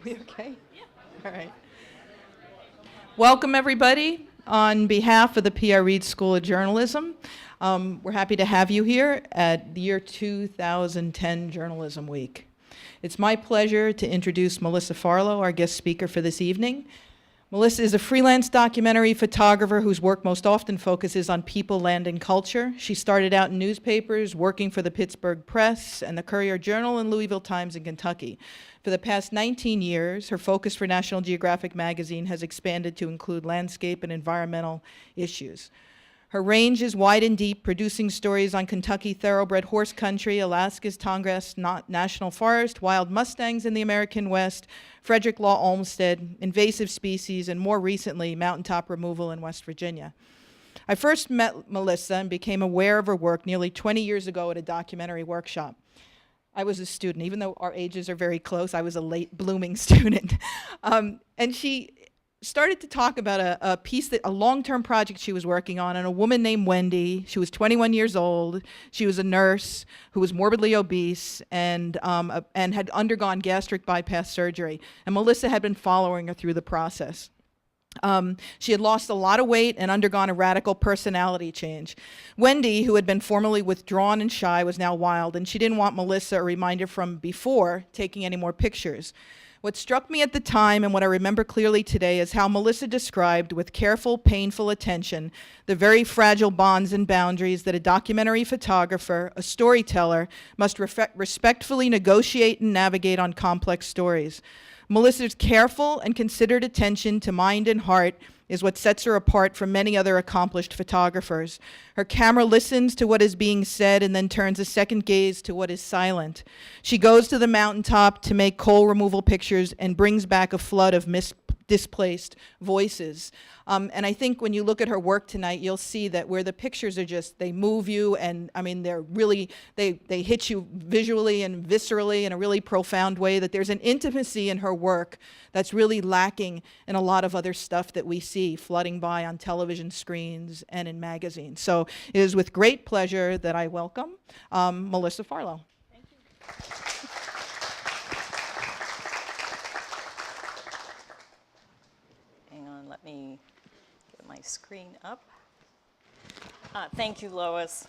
We okay? All right. Welcome, everybody. On behalf of the P.R. Reed School of Journalism, we're happy to have you here at the year 2010 Journalism Week. It's my pleasure to introduce Melissa Farlow, our guest speaker for this evening. Melissa is a freelance documentary photographer whose work most often focuses on people, land, and culture. She started out in newspapers, working for the Pittsburgh Press and the Courier-Journal and Louisville Times in Kentucky. For the past 19 years, her focus for National Geographic magazine has expanded to include landscape and environmental issues. Her range is wide and deep, producing stories on Kentucky thoroughbred horse country, Alaska's Tallgrass National Forest, wild mustangs in the American West, Frederick Law Olmsted, invasive species, and more recently, mountaintop removal in West Virginia. I first met Melissa and became aware of her work nearly 20 years ago at a documentary workshop. I was a student, even though our ages are very close, I was a late blooming student. And she started to talk about a long-term project she was working on, and a woman named Wendy. She was 21 years old. She was a nurse who was morbidly obese and had undergone gastric bypass surgery. And Melissa had been following her through the process. She had lost a lot of weight and undergone a radical personality change. Wendy, who had been formerly withdrawn and shy, was now wild, and she didn't want Melissa, a reminder from before, taking any more pictures. What struck me at the time, and what I remember clearly today, is how Melissa described with careful, painful attention the very fragile bonds and boundaries that a documentary photographer, a storyteller, must respectfully negotiate and navigate on complex stories. Melissa's careful and considered attention to mind and heart is what sets her apart from many other accomplished photographers. Her camera listens to what is being said and then turns a second gaze to what is silent. She goes to the mountaintop to make coal removal pictures and brings back a flood of displaced voices. And I think when you look at her work tonight, you'll see that where the pictures are just, they move you, and I mean, they're really, they hit you visually and viscerally in a really profound way, that there's an intimacy in her work that's really lacking in a lot of other stuff that we see flooding by on television screens and in magazines. So it is with great pleasure that I welcome Melissa Farlow. Thank you. Hang on, let me get my screen up. Thank you, Lois.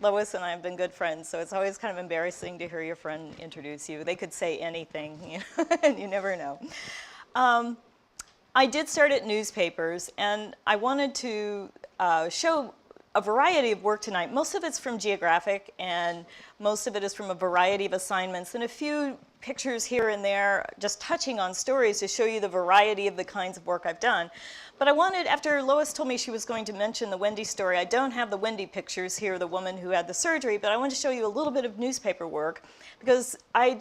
Lois and I have been good friends, so it's always kind of embarrassing to hear your friend introduce you. They could say anything, you know, and you never know. I did start at newspapers, and I wanted to show a variety of work tonight. Most of it's from Geographic, and most of it is from a variety of assignments, and a few pictures here and there, just touching on stories to show you the variety of the kinds of work I've done. But I wanted, after Lois told me she was going to mention the Wendy story, I don't have the Wendy pictures here, the woman who had the surgery, but I wanted to show you a little bit of newspaper work, because I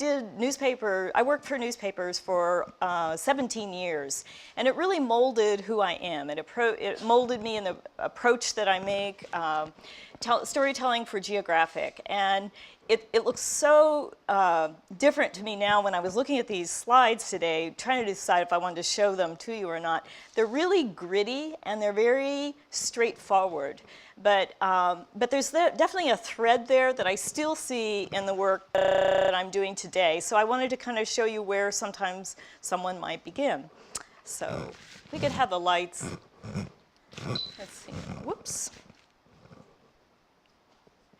worked for newspapers for 17 years, and it really molded who I am. It molded me in the approach that I make, storytelling for Geographic. And it looks so different to me now when I was looking at these slides today, trying to decide if I wanted to show them to you or not. They're really gritty and they're very straightforward. But there's definitely a thread there that I still see in the work that I'm doing today. So I wanted to kind of show you where sometimes someone might begin. So we could have the lights. Let's see. Whoops.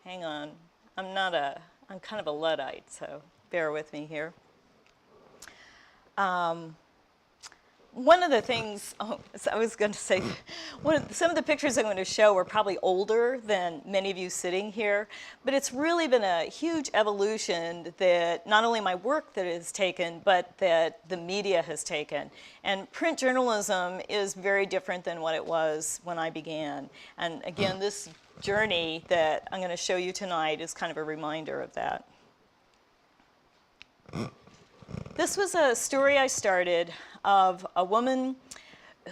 Hang on. I'm kind of a Luddite, so bear with me here. One of the things, so I was going to say, some of the pictures I'm going to show are probably older than many of you sitting here, but it's really been a huge evolution that not only my work that has taken, but that the media has taken. And print journalism is very different than what it was when I began. And again, this journey that I'm going to show you tonight is kind of a reminder of that. This was a story I started of a woman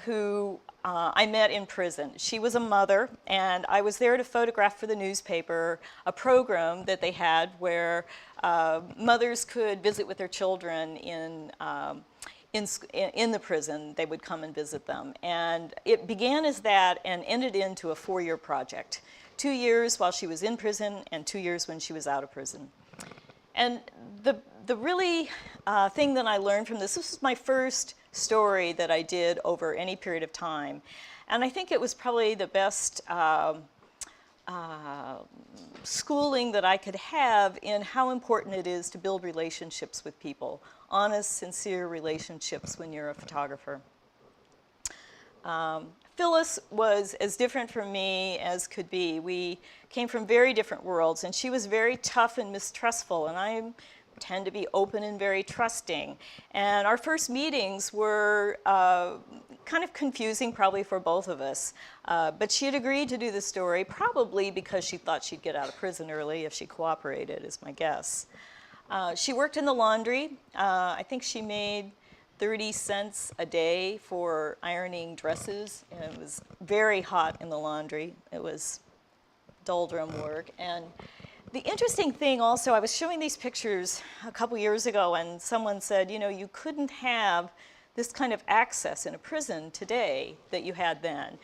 who I met in prison. She was a mother, and I was there to photograph for the newspaper a program that they had where mothers could visit with their children in the prison. They would come and visit them. And it began as that and ended into a 4-year project. 2 years while she was in prison and 2 years when she was out of prison. And the really thing that I learned from this was my first story that I did over any period of time. And I think it was probably the best schooling that I could have in how important it is to build relationships with people, honest, sincere relationships when you're a photographer. Phyllis was as different from me as could be. We came from very different worlds, and she was very tough and mistrustful, and I tend to be open and very trusting. And our first meetings were kind of confusing probably for both of us. But she had agreed to do the story, probably because she thought she'd get out of prison early if she cooperated, is my guess. She worked in the laundry. I think she made 30 cents a day for ironing dresses, and it was very hot in the laundry. It was doldrum work. And the interesting thing also, I was showing these pictures a couple years ago, and someone said, you know, you couldn't have this kind of access in a prison today that you had then.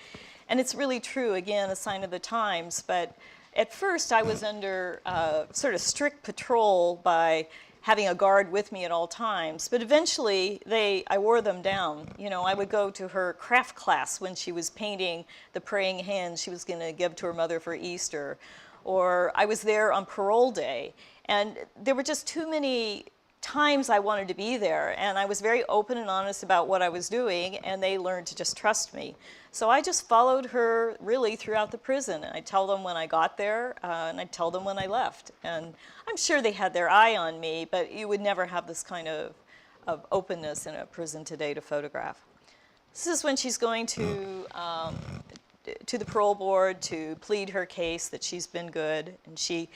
And it's really true, again, a sign of the times. But at first, I was under sort of strict patrol by having a guard with me at all times. But eventually, I wore them down. You know, I would go to her craft class when she was painting the praying hands she was going to give to her mother for Easter. Or I was there on parole day. And there were just too many times I wanted to be there. And I was very open and honest about what I was doing, and they learned to just trust me. So I just followed her really throughout the prison. And I'd tell them when I got there, and I'd tell them when I left. And I'm sure they had their eye on me, but you would never have this kind of openness in a prison today to photograph. This is when she's going to the parole board to plead her case that she's been good. And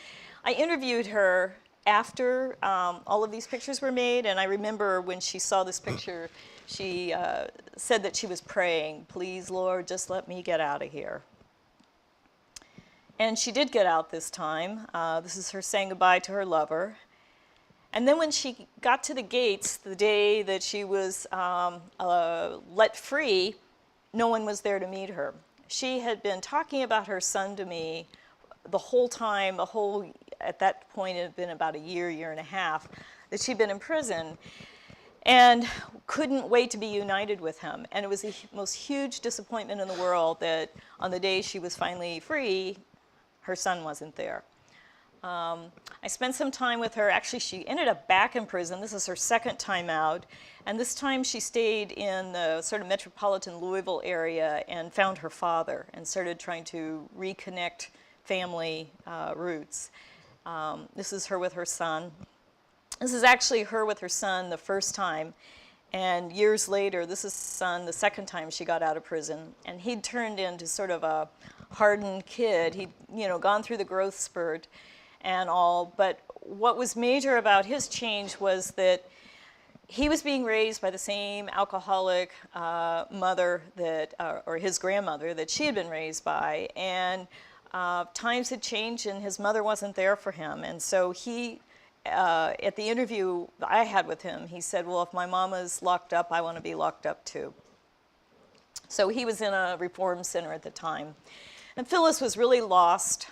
I interviewed her after all of these pictures were made, and I remember when she saw this picture, she said that she was praying, "Please, Lord, just let me get out of here." And she did get out this time. This is her saying goodbye to her lover. And then when she got to the gates, the day that she was let free, no one was there to meet her. She had been talking about her son to me the whole time, at that point it had been about a year and a half, that she'd been in prison, and couldn't wait to be united with him. And it was the most huge disappointment in the world that on the day she was finally free, her son wasn't there. I spent some time with her. Actually, she ended up back in prison. This is her second time out. And this time she stayed in the sort of metropolitan Louisville area and found her father and started trying to reconnect family roots. This is her with her son. This is actually her with her son the first time. And years later, this is son the second time she got out of prison. And he'd turned into sort of a hardened kid. He'd, gone through the growth spurt and all. But what was major about his change was that he was being raised by the same alcoholic mother or his grandmother that she had been raised by. And times had changed, and his mother wasn't there for him. And so he, at the interview I had with him, he said, well, if my mama's locked up, I want to be locked up too. So he was in a reform center at the time. And Phyllis was really lost.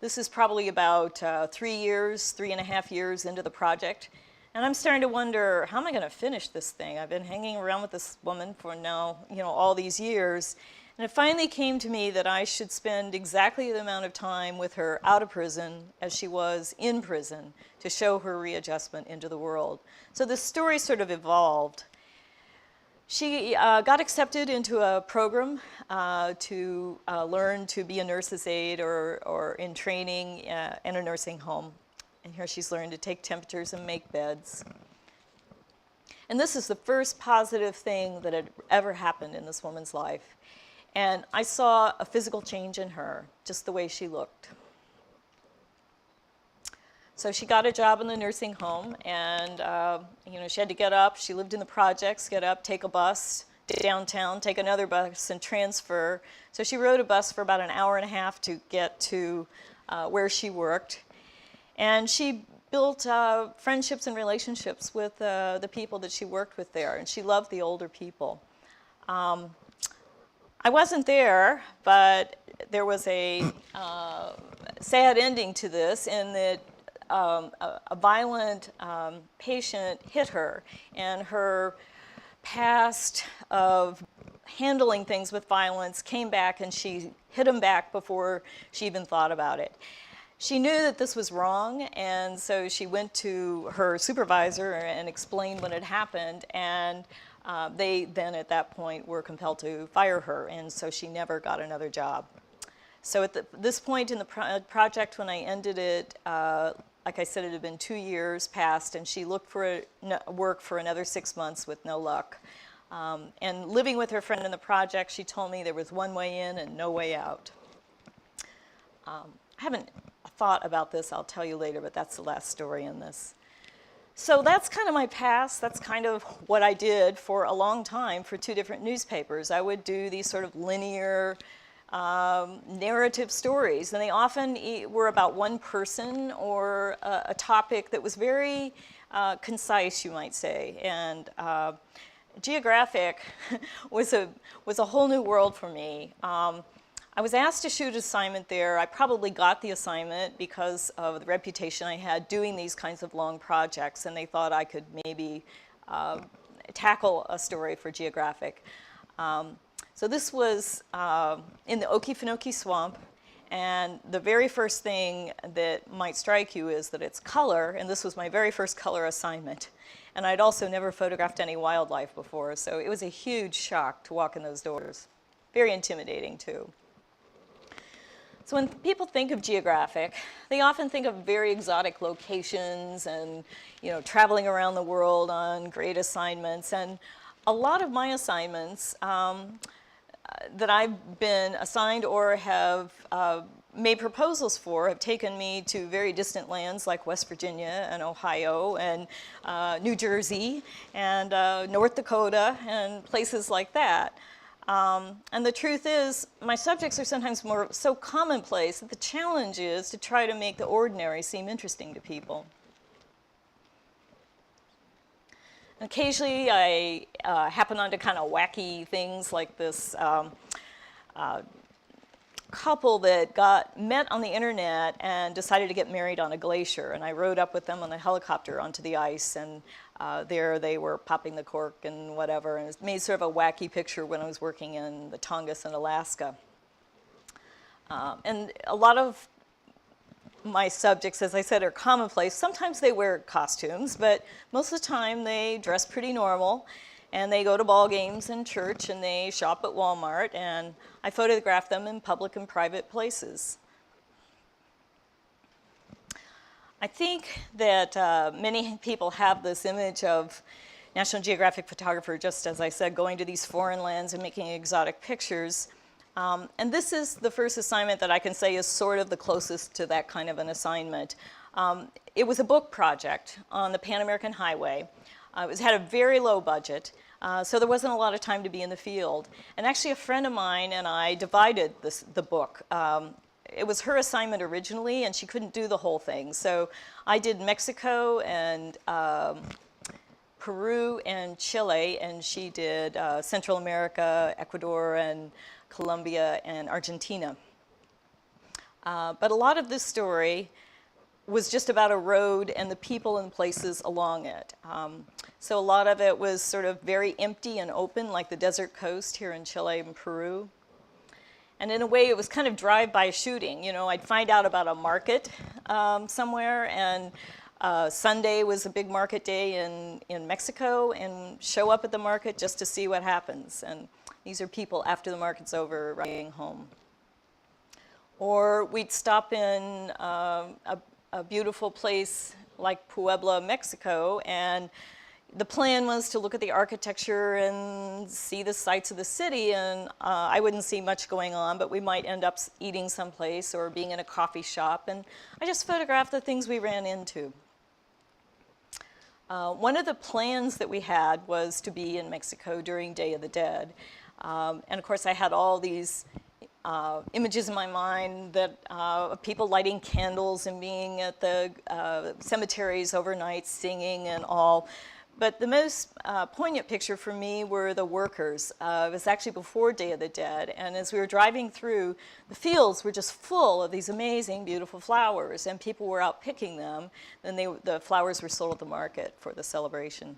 This is probably about 3.5 years into the project. And I'm starting to wonder, how am I going to finish this thing? I've been hanging around with this woman for now, all these years. And it finally came to me that I should spend exactly the amount of time with her out of prison as she was in prison to show her readjustment into the world. So the story sort of evolved. She got accepted into a program to learn to be a nurse's aide or in training in a nursing home. And here she's learned to take temperatures and make beds. And this is the first positive thing that had ever happened in this woman's life. And I saw a physical change in her, just the way she looked. So she got a job in the nursing home, and she had to get up. She lived in the projects, get up, take a bus downtown, take another bus, and transfer. So she rode a bus for about an hour and a half to get to where she worked. And she built friendships and relationships with the people that she worked with there, and she loved the older people. I wasn't there, but there was a sad ending to this in that a violent patient hit her, and her past of handling things with violence came back, and she hit him back before she even thought about it. She knew that this was wrong, and so she went to her supervisor and explained what had happened, and they then at that point were compelled to fire her, and so she never got another job. So at this point in the project, when I ended it, like I said, it had been 2 years past, and she looked for work for another 6 months with no luck. And living with her friend in the project, she told me there was one way in and no way out. I haven't thought about this, I'll tell you later, but that's the last story in this. So that's kind of my past. That's kind of what I did for a long time for 2 different newspapers. I would do these sort of linear narrative stories, and they often were about one person or a topic that was very concise, you might say. And Geographic was a whole new world for me. I was asked to shoot an assignment there. I probably got the assignment because of the reputation I had doing these kinds of long projects, and they thought I could maybe tackle a story for Geographic. So this was in the Okefenokee Swamp, and the very first thing that might strike you is that it's color, and this was my very first color assignment. And I'd also never photographed any wildlife before, so it was a huge shock to walk in those doors. Very intimidating, too. So when people think of Geographic, they often think of very exotic locations and, you know, traveling around the world on great assignments. And a lot of my assignments that I've been assigned or have made proposals for have taken me to very distant lands like West Virginia and Ohio and New Jersey and North Dakota and places like that. And the truth is, my subjects are sometimes so commonplace that the challenge is to try to make the ordinary seem interesting to people. Occasionally, I happen onto kind of wacky things like this couple that met on the internet and decided to get married on a glacier. And I rode up with them on a helicopter onto the ice, and there they were popping the cork and whatever. And it made sort of a wacky picture when I was working in the Tongass in Alaska. And a lot of my subjects, as I said, are commonplace. Sometimes they wear costumes, but most of the time they dress pretty normal, and they go to ball games and church, and they shop at Walmart, and I photograph them in public and private places. I think that many people have this image of National Geographic photographer, just as I said, going to these foreign lands and making exotic pictures. And this is the first assignment that I can say is sort of the closest to that kind of an assignment. It was a book project on the Pan American Highway. It had a very low budget, so there wasn't a lot of time to be in the field. And actually a friend of mine and I divided the book. It was her assignment originally, and she couldn't do the whole thing. So I did Mexico and Peru and Chile, and she did Central America, Ecuador, and Colombia and Argentina. But a lot of this story was just about a road and the people and places along it. So a lot of it was sort of very empty and open, like the desert coast here in Chile and Peru. And in a way, it was kind of drive-by shooting. You know, I'd find out about a market somewhere, and Sunday was a big market day in Mexico, and show up at the market just to see what happens. And these are people after the market's over riding home. Or we'd stop in a beautiful place like Puebla, Mexico, and the plan was to look at the architecture and see the sights of the city, and I wouldn't see much going on, but we might end up eating someplace or being in a coffee shop, and I just photographed the things we ran into. One of the plans that we had was to be in Mexico during Day of the Dead. And of course, I had all these images in my mind that of people lighting candles and being at the cemeteries overnight singing and all. But the most poignant picture for me were the workers. It was actually before Day of the Dead, and as we were driving through, the fields were just full of these amazing, beautiful flowers, and people were out picking them, and the flowers were sold at the market for the celebration.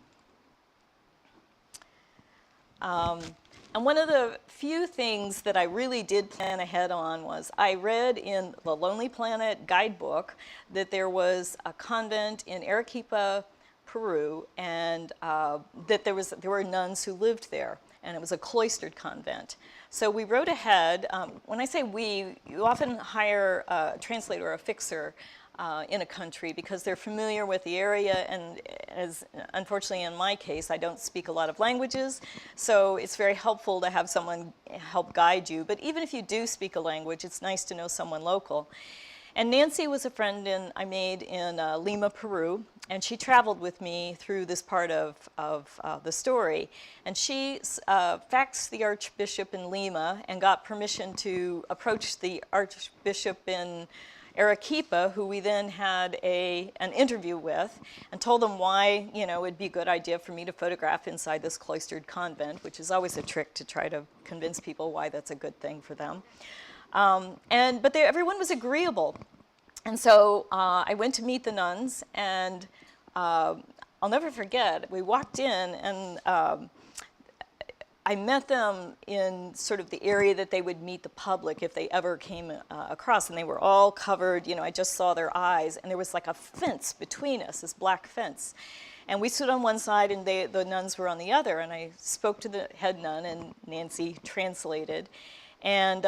And one of the few things that I really did plan ahead on was I read in the Lonely Planet guidebook that there was a convent in Arequipa, Peru, and that there were nuns who lived there, and it was a cloistered convent. So we wrote ahead. When I say we, you often hire a translator or a fixer in a country because they're familiar with the area, and as unfortunately in my case, I don't speak a lot of languages, so it's very helpful to have someone help guide you. But even if you do speak a language, it's nice to know someone local. And Nancy was a friend I made in Lima, Peru, and she traveled with me through this part of the story. And she faxed the Archbishop in Lima and got permission to approach the Archbishop in Arequipa, who we then had an interview with, and told them why, it'd be a good idea for me to photograph inside this cloistered convent, which is always a trick to try to convince people why that's a good thing for them. But everyone was agreeable. And so I went to meet the nuns, and I'll never forget, we walked in, and I met them in sort of the area that they would meet the public if they ever came across, and they were all covered, I just saw their eyes, and there was like a fence between us, this black fence. And we stood on one side, and the nuns were on the other, and I spoke to the head nun, and Nancy translated, and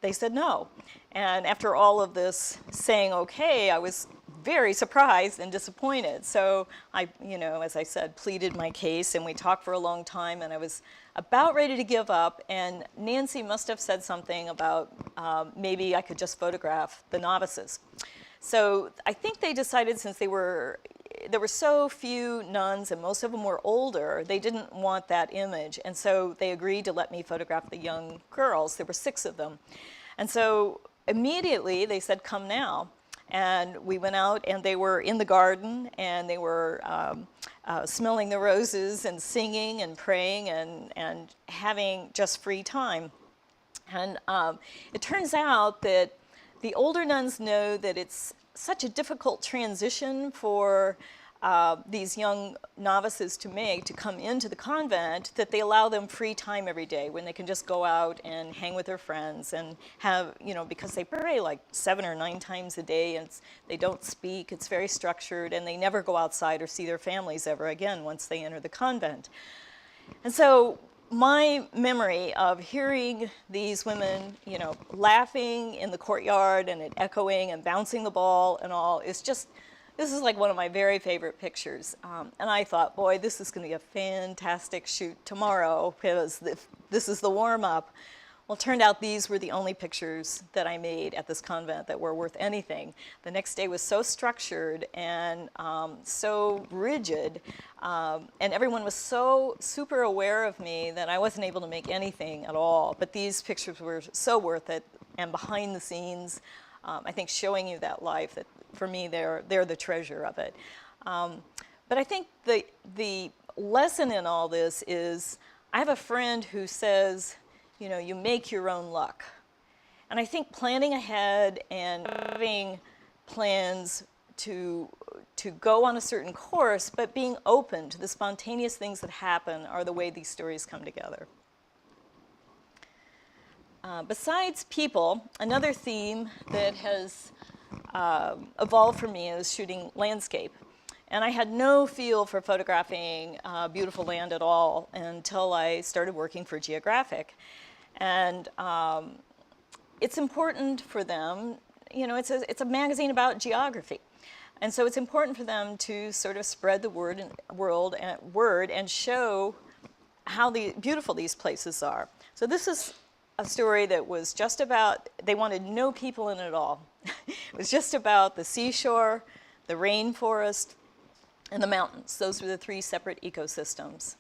they said no. And after all of this saying okay, I was very surprised and disappointed. So I, as I said, pleaded my case, and we talked for a long time, and I was about ready to give up, and Nancy must have said something about maybe I could just photograph the novices. So I think they decided, since there were so few nuns and most of them were older, they didn't want that image, and so they agreed to let me photograph the young girls. There were 6 of them. And so immediately they said, come now. And we went out, and they were in the garden, and they were smelling the roses and singing and praying and having just free time. And it turns out that the older nuns know that it's such a difficult transition for these young novices to make to come into the convent, that they allow them free time every day when they can just go out and hang with their friends and have, because they pray like 7 or 9 times a day, and they don't speak. It's very structured, and they never go outside or see their families ever again once they enter the convent. And so my memory of hearing these women, laughing in the courtyard and it echoing and bouncing the ball and all is just, this is like one of my very favorite pictures. And I thought, boy, this is going to be a fantastic shoot tomorrow, because this is the warm-up. Well, it turned out these were the only pictures that I made at this convent that were worth anything. The next day was so structured and so rigid, and everyone was so super aware of me that I wasn't able to make anything at all. But these pictures were so worth it, and behind the scenes, I think showing you that life, that for me, they're the treasure of it. But I think the lesson in all this is, I have a friend who says, you make your own luck. And I think planning ahead and having plans to go on a certain course, but being open to the spontaneous things that happen, are the way these stories come together. Besides people, another theme that has evolved for me is shooting landscape. And I had no feel for photographing beautiful land at all until I started working for Geographic. And it's important for them, it's a magazine about geography. And so it's important for them to sort of spread the word and show how beautiful these places are. So this is a story that was just about, they wanted no people in it at all. It was just about the seashore, the rainforest, and the mountains. Those were the 3 separate ecosystems.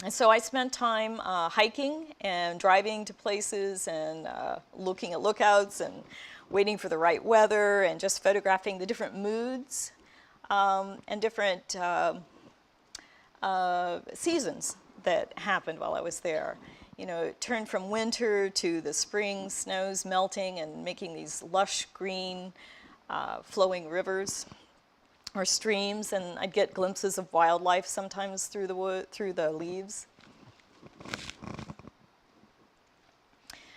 And so I spent time hiking and driving to places and looking at lookouts and waiting for the right weather and just photographing the different moods and different seasons that happened while I was there. You know, it turned from winter to the spring, snows melting and making these lush green flowing rivers or streams, and I'd get glimpses of wildlife sometimes through the leaves.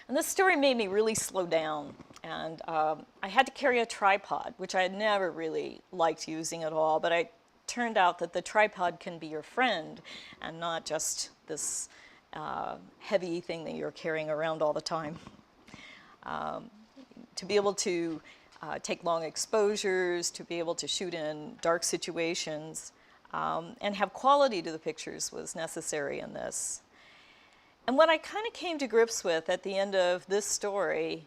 And this story made me really slow down, and I had to carry a tripod, which I had never really liked using at all, but it turned out that the tripod can be your friend and not just this heavy thing that you're carrying around all the time. To be able to take long exposures, to be able to shoot in dark situations, and have quality to the pictures was necessary in this. And what I kind of came to grips with at the end of this story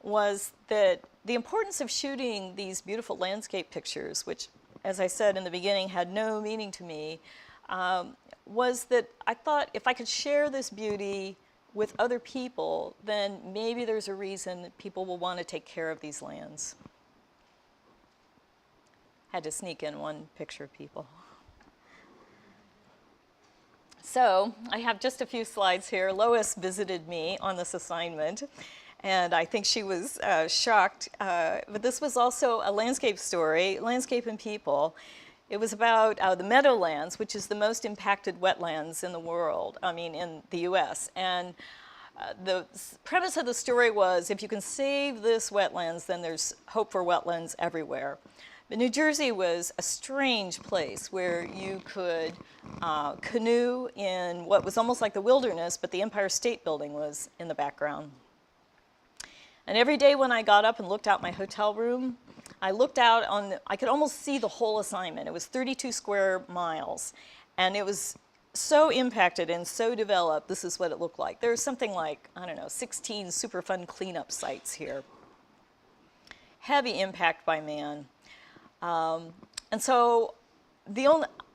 was that the importance of shooting these beautiful landscape pictures, which, as I said in the beginning, had no meaning to me, was that I thought if I could share this beauty with other people, then maybe there's a reason that people will want to take care of these lands. Had to sneak in one picture of people. So I have just a few slides here. Lois visited me on this assignment, and I think she was shocked. But this was also a landscape story, Landscape and People. It was about the Meadowlands, which is the most impacted wetlands in the world, in the US. And the premise of the story was, if you can save this wetlands, then there's hope for wetlands everywhere. But New Jersey was a strange place where you could canoe in what was almost like the wilderness, but the Empire State Building was in the background. And every day when I got up and looked out my hotel room, I looked out I could almost see the whole assignment. It was 32 square miles, and it was so impacted and so developed. This is what it looked like. There was something like, 16 super fun cleanup sites here. Heavy impact by man. And so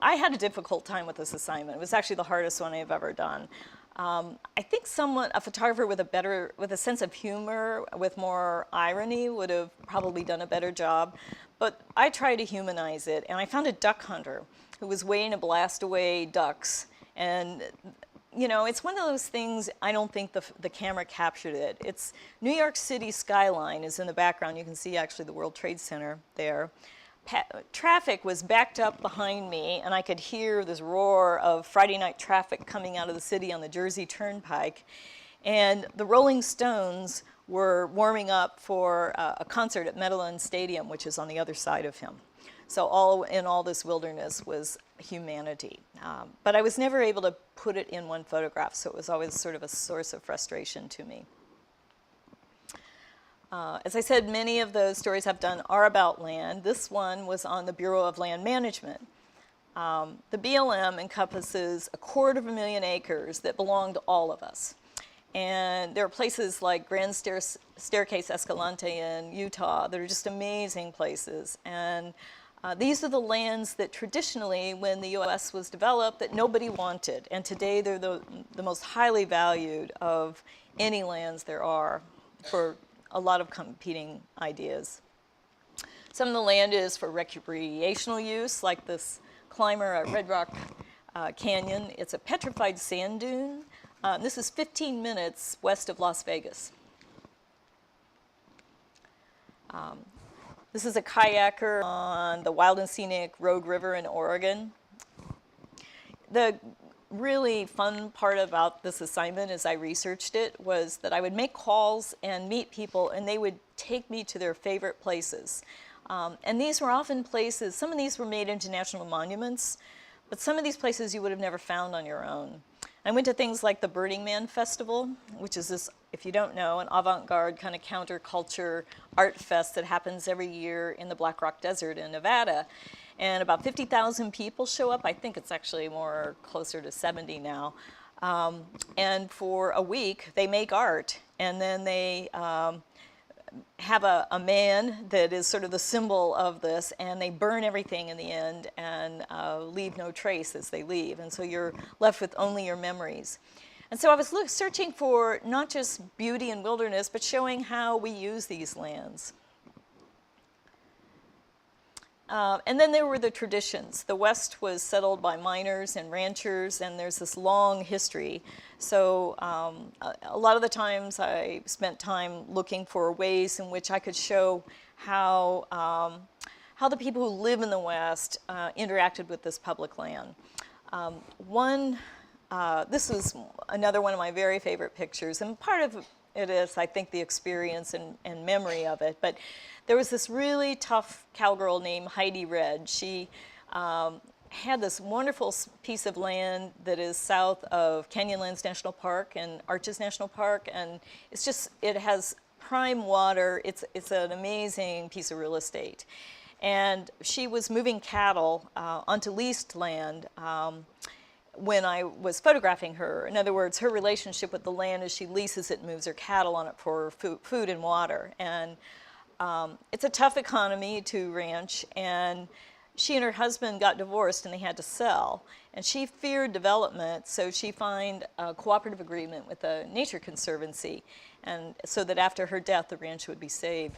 I had a difficult time with this assignment. It was actually the hardest one I've ever done. I think a photographer with a sense of humor, with more irony, would have probably done a better job. But I tried to humanize it, and I found a duck hunter who was waiting to blast away ducks. And it's one of those things, I don't think the camera captured it. It's New York City skyline is in the background. You can see actually the World Trade Center there. Traffic was backed up behind me, and I could hear this roar of Friday night traffic coming out of the city on the Jersey Turnpike. And the Rolling Stones were warming up for a concert at Meadowlands Stadium, which is on the other side of him. So all this wilderness was humanity. But I was never able to put it in one photograph, so it was always sort of a source of frustration to me. As I said, many of the stories I've done are about land. This one was on the Bureau of Land Management. The BLM encompasses 250,000 acres that belong to all of us. And there are places like Grand Staircase Escalante in Utah that are just amazing places. And these are the lands that traditionally, when the US was developed, that nobody wanted. And today they're the most highly valued of any lands there are for a lot of competing ideas. Some of the land is for recreational use, like this climber at Red Rock Canyon. It's a petrified sand dune. This is 15 minutes west of Las Vegas. This is a kayaker on the wild and scenic Rogue River in Oregon. The really fun part about this assignment as I researched it was that I would make calls and meet people, and they would take me to their favorite places. And these were often places, some of these were made into national monuments, but some of these places you would have never found on your own. I went to things like the Burning Man Festival, which is this, if you don't know, an avant-garde kind of counterculture art fest that happens every year in the Black Rock Desert in Nevada. And about 50,000 people show up. I think it's actually more closer to 70 now. And for a week, they make art. And then they have a man that is sort of the symbol of this, and they burn everything in the end and leave no trace as they leave. And so you're left with only your memories. And so I was searching for not just beauty and wilderness, but showing how we use these lands. And then there were the traditions. The West was settled by miners and ranchers, and there's this long history. So a lot of the times I spent time looking for ways in which I could show how the people who live in the West interacted with this public land. This is another one of my very favorite pictures, and part of it is, I think, the experience and memory of it. But there was this really tough cowgirl named Heidi Red. She had this wonderful piece of land that is south of Canyonlands National Park and Arches National Park, and it has prime water. It's an amazing piece of real estate. And she was moving cattle onto leased land when I was photographing her. In other words, her relationship with the land is she leases it and moves her cattle on it for food and water. And it's a tough economy to ranch, and she and her husband got divorced and they had to sell. And she feared development, so she signed a cooperative agreement with the Nature Conservancy, and so that after her death, the ranch would be saved.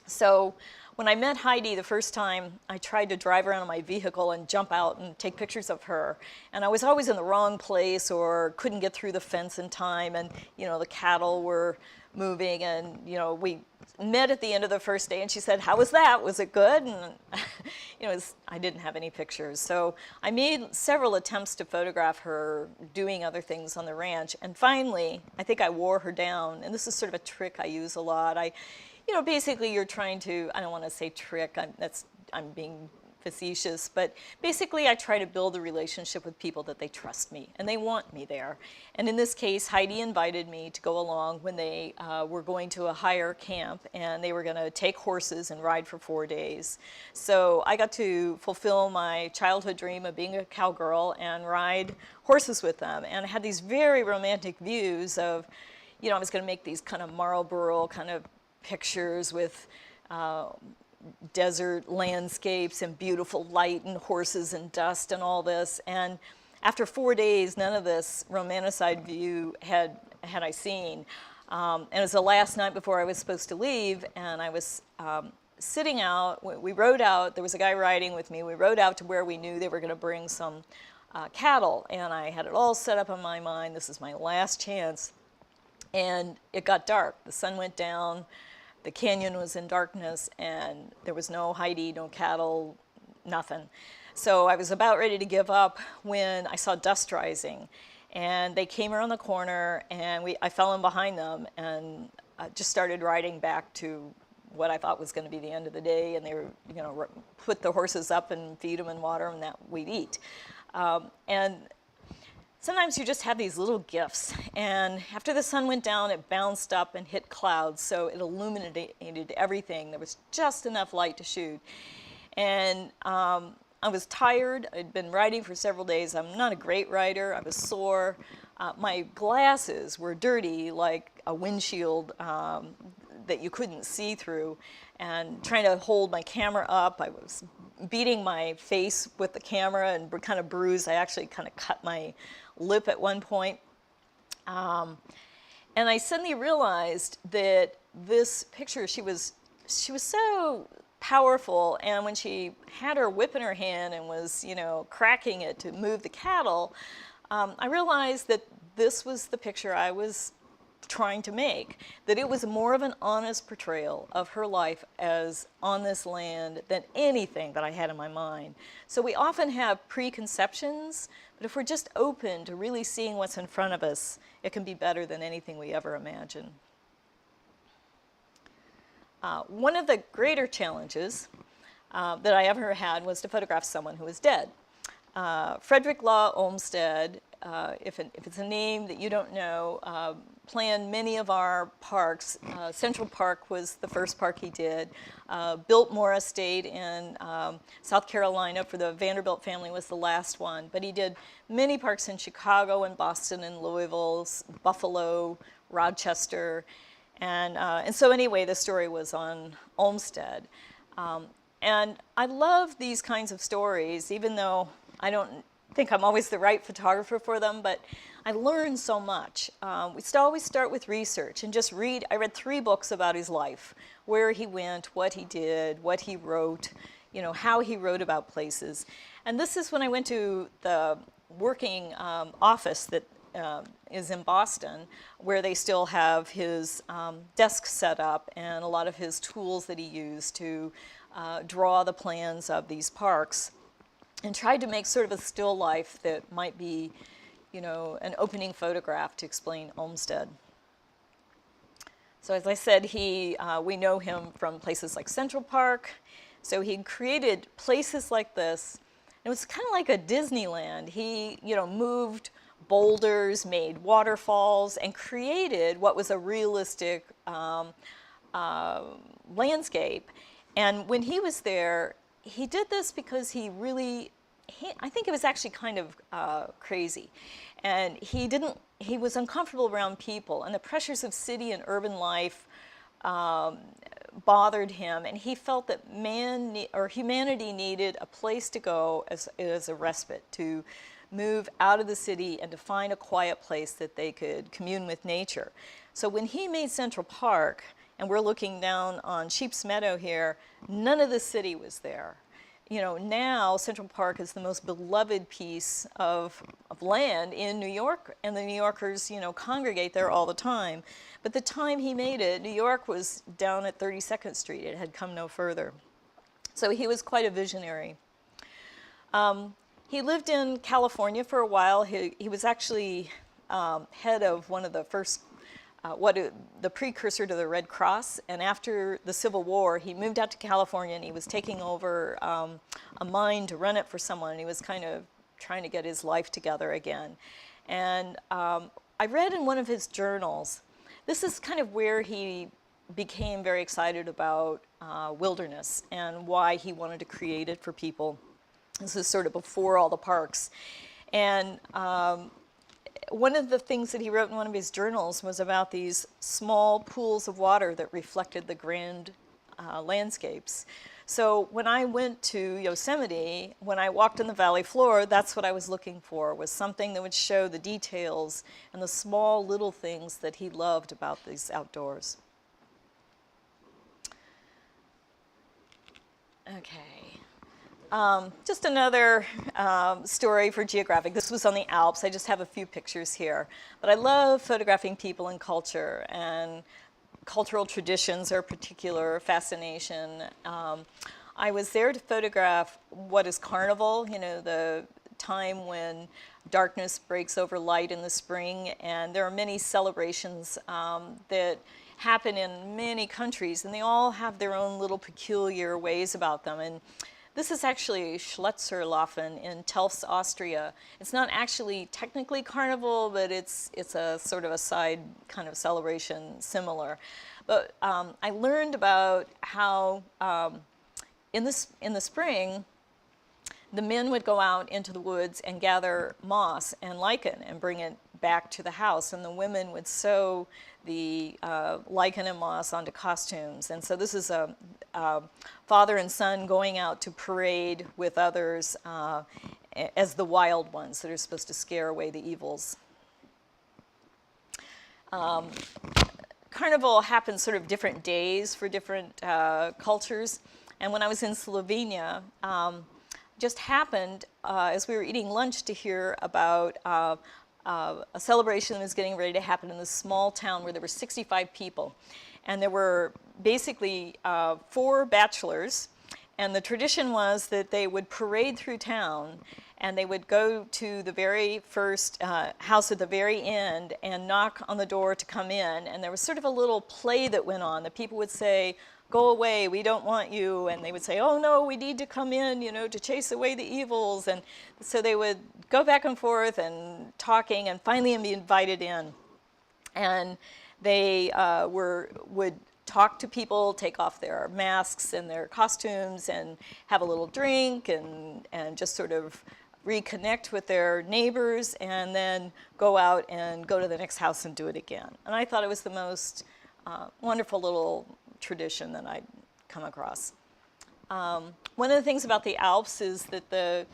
So when I met Heidi the first time, I tried to drive around in my vehicle and jump out and take pictures of her. And I was always in the wrong place or couldn't get through the fence in time, and the cattle were moving, and we met at the end of the first day, and she said, "How was that? Was it good?" And I didn't have any pictures. So I made several attempts to photograph her doing other things on the ranch, and finally, I think I wore her down. And this is sort of a trick I use a lot. Basically you're trying to, I don't want to say trick, I'm being facetious, but basically I try to build a relationship with people that they trust me and they want me there. And in this case, Heidi invited me to go along when they were going to a higher camp, and they were going to take horses and ride for 4 days. So I got to fulfill my childhood dream of being a cowgirl and ride horses with them. And I had these very romantic views of, I was going to make these kind of Marlboro kind of pictures with desert landscapes and beautiful light and horses and dust and all this. And after 4 days, none of this romanticized view had I seen. And it was the last night before I was supposed to leave, and I was sitting out. We rode out. There was a guy riding with me. We rode out to where we knew they were going to bring some cattle, and I had it all set up in my mind. This is my last chance. And it got dark. The sun went down. The canyon was in darkness, and there was no Heidi, no cattle, nothing. So I was about ready to give up when I saw dust rising, and they came around the corner, and I fell in behind them, and just started riding back to what I thought was going to be the end of the day. And they were, put the horses up and feed them and water them, that we'd eat. And sometimes you just have these little gifts, and after the sun went down, it bounced up and hit clouds, so it illuminated everything. There was just enough light to shoot. And I was tired. I'd been riding for several days. I'm not a great rider. I was sore. My glasses were dirty, like a windshield that you couldn't see through. And trying to hold my camera up, I was beating my face with the camera and kind of bruised. I actually kind of cut my lip at one point. And I suddenly realized that this picture, she was so powerful, and when she had her whip in her hand and was, cracking it to move the cattle, I realized that this was the picture I was trying to make, that it was more of an honest portrayal of her life as on this land than anything that I had in my mind. So we often have preconceptions, but if we're just open to really seeing what's in front of us, it can be better than anything we ever imagine. One of the greater challenges that I ever had was to photograph someone who was dead. Frederick Law Olmsted, if it's a name that you don't know, planned many of our parks. Central Park was the first park he did. Biltmore Estate in South Carolina for the Vanderbilt family was the last one. But he did many parks in Chicago and Boston and Louisville, Buffalo, Rochester. And so anyway, the story was on Olmsted. And I love these kinds of stories, even though I don't think I'm always the right photographer for them, but I learned so much. We always start with research and just read. I read 3 books about his life, where he went, what he did, what he wrote, how he wrote about places. And this is when I went to the working office that is in Boston, where they still have his desk set up and a lot of his tools that he used to draw the plans of these parks, and tried to make sort of a still life that might be, an opening photograph to explain Olmsted. So as I said, we know him from places like Central Park. So he created places like this. It was kind of like a Disneyland. He, moved boulders, made waterfalls, and created what was a realistic landscape. And when he was there, he did this because I think it was actually kind of crazy. And he was uncomfortable around people, and the pressures of city and urban life bothered him, and he felt that humanity needed a place to go as a respite, to move out of the city and to find a quiet place that they could commune with nature. So when he made Central Park, and we're looking down on Sheep's Meadow here, none of the city was there. Now Central Park is the most beloved piece of land in New York, and the New Yorkers, congregate there all the time. But the time he made it, New York was down at 32nd Street. It had come no further. So he was quite a visionary. He lived in California for a while. He was actually head of one of the first the precursor to the Red Cross, and after the Civil War, he moved out to California, and he was taking over a mine to run it for someone, and he was kind of trying to get his life together again. And I read in one of his journals, this is kind of where he became very excited about wilderness and why he wanted to create it for people. This is sort of before all the parks. And one of the things that he wrote in one of his journals was about these small pools of water that reflected the grand landscapes. So when I went to Yosemite, when I walked on the valley floor, that's what I was looking for, was something that would show the details and the small little things that he loved about these outdoors. Okay. Just another story for Geographic. This was on the Alps. I just have a few pictures here. But I love photographing people and culture, and cultural traditions are a particular fascination. I was there to photograph what is Carnival, the time when darkness breaks over light in the spring, and there are many celebrations that happen in many countries, and they all have their own little peculiar ways about them. And this is actually Schletzerlaufen in Telfs, Austria. It's not actually technically Carnival, but it's a sort of a side kind of celebration similar. But I learned about how in the spring, the men would go out into the woods and gather moss and lichen and bring it back to the house, and the women would sew the lichen and moss onto costumes. And so this is a father and son going out to parade with others as the wild ones that are supposed to scare away the evils. Carnival happens sort of different days for different cultures. And when I was in Slovenia, just happened as we were eating lunch to hear about a celebration that was getting ready to happen in this small town where there were 65 people. And there were basically 4 bachelors, and the tradition was that they would parade through town, and they would go to the very first house at the very end and knock on the door to come in. And there was sort of a little play that went on. The people would say, "Go away, we don't want you." And they would say, "Oh no, we need to come in, to chase away the evils." And so they would go back and forth and talking, and finally be invited in. And they would talk to people, take off their masks and their costumes, and have a little drink, and just sort of reconnect with their neighbors, and then go out and go to the next house and do it again. And I thought it was the most wonderful little tradition that I'd come across. One of the things about the Alps is that the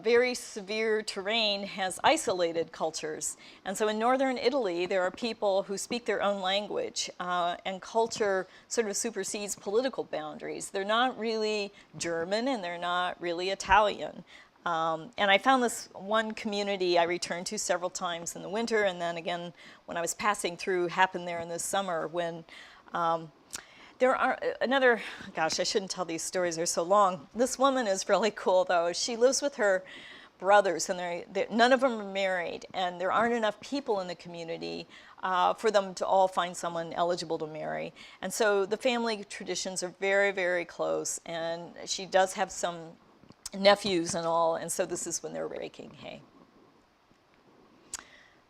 very severe terrain has isolated cultures. And so in northern Italy, there are people who speak their own language, and culture sort of supersedes political boundaries. They're not really German and they're not really Italian. And I found this one community I returned to several times in the winter, and then again when I was passing through, happened there in the summer when there are another, gosh, I shouldn't tell these stories, they're so long. This woman is really cool though. She lives with her brothers and none of them are married, and there aren't enough people in the community for them to all find someone eligible to marry. And so the family traditions are very, very close, and she does have some nephews and all, and so this is when they're raking hay.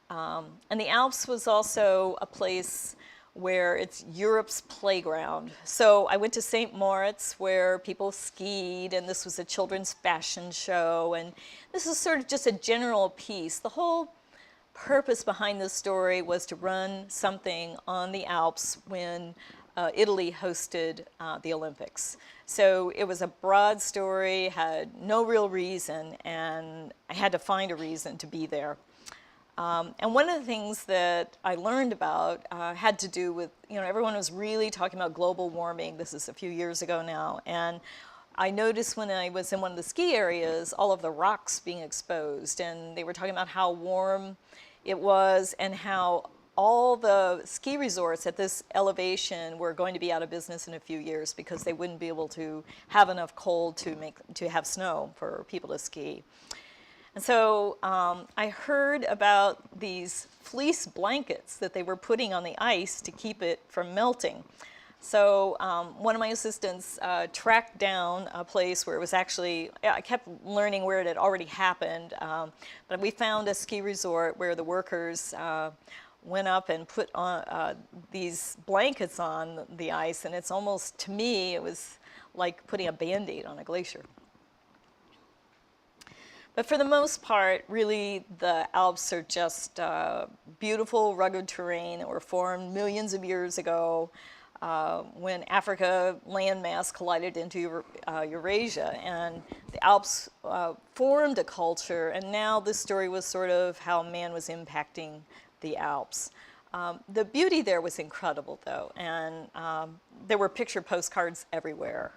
And the Alps was also a place where it's Europe's playground. So I went to St. Moritz where people skied, and this was a children's fashion show, and this is sort of just a general piece. The whole purpose behind this story was to run something on the Alps when Italy hosted the Olympics. So it was a broad story, had no real reason, and I had to find a reason to be there. And one of the things that I learned about had to do with, everyone was really talking about global warming. This is a few years ago now. And I noticed when I was in one of the ski areas, all of the rocks being exposed. And they were talking about how warm it was and how all the ski resorts at this elevation were going to be out of business in a few years because they wouldn't be able to have enough cold to have snow for people to ski. And so I heard about these fleece blankets that they were putting on the ice to keep it from melting. So one of my assistants tracked down a place where it was actually, I kept learning where it had already happened, but we found a ski resort where the workers went up and put on these blankets on the ice, and it's almost, to me, it was like putting a Band-Aid on a glacier. But for the most part, really, the Alps are just beautiful, rugged terrain that were formed millions of years ago when Africa landmass collided into Eurasia. And the Alps formed a culture, and now this story was sort of how man was impacting the Alps. The beauty there was incredible, though, and there were picture postcards everywhere.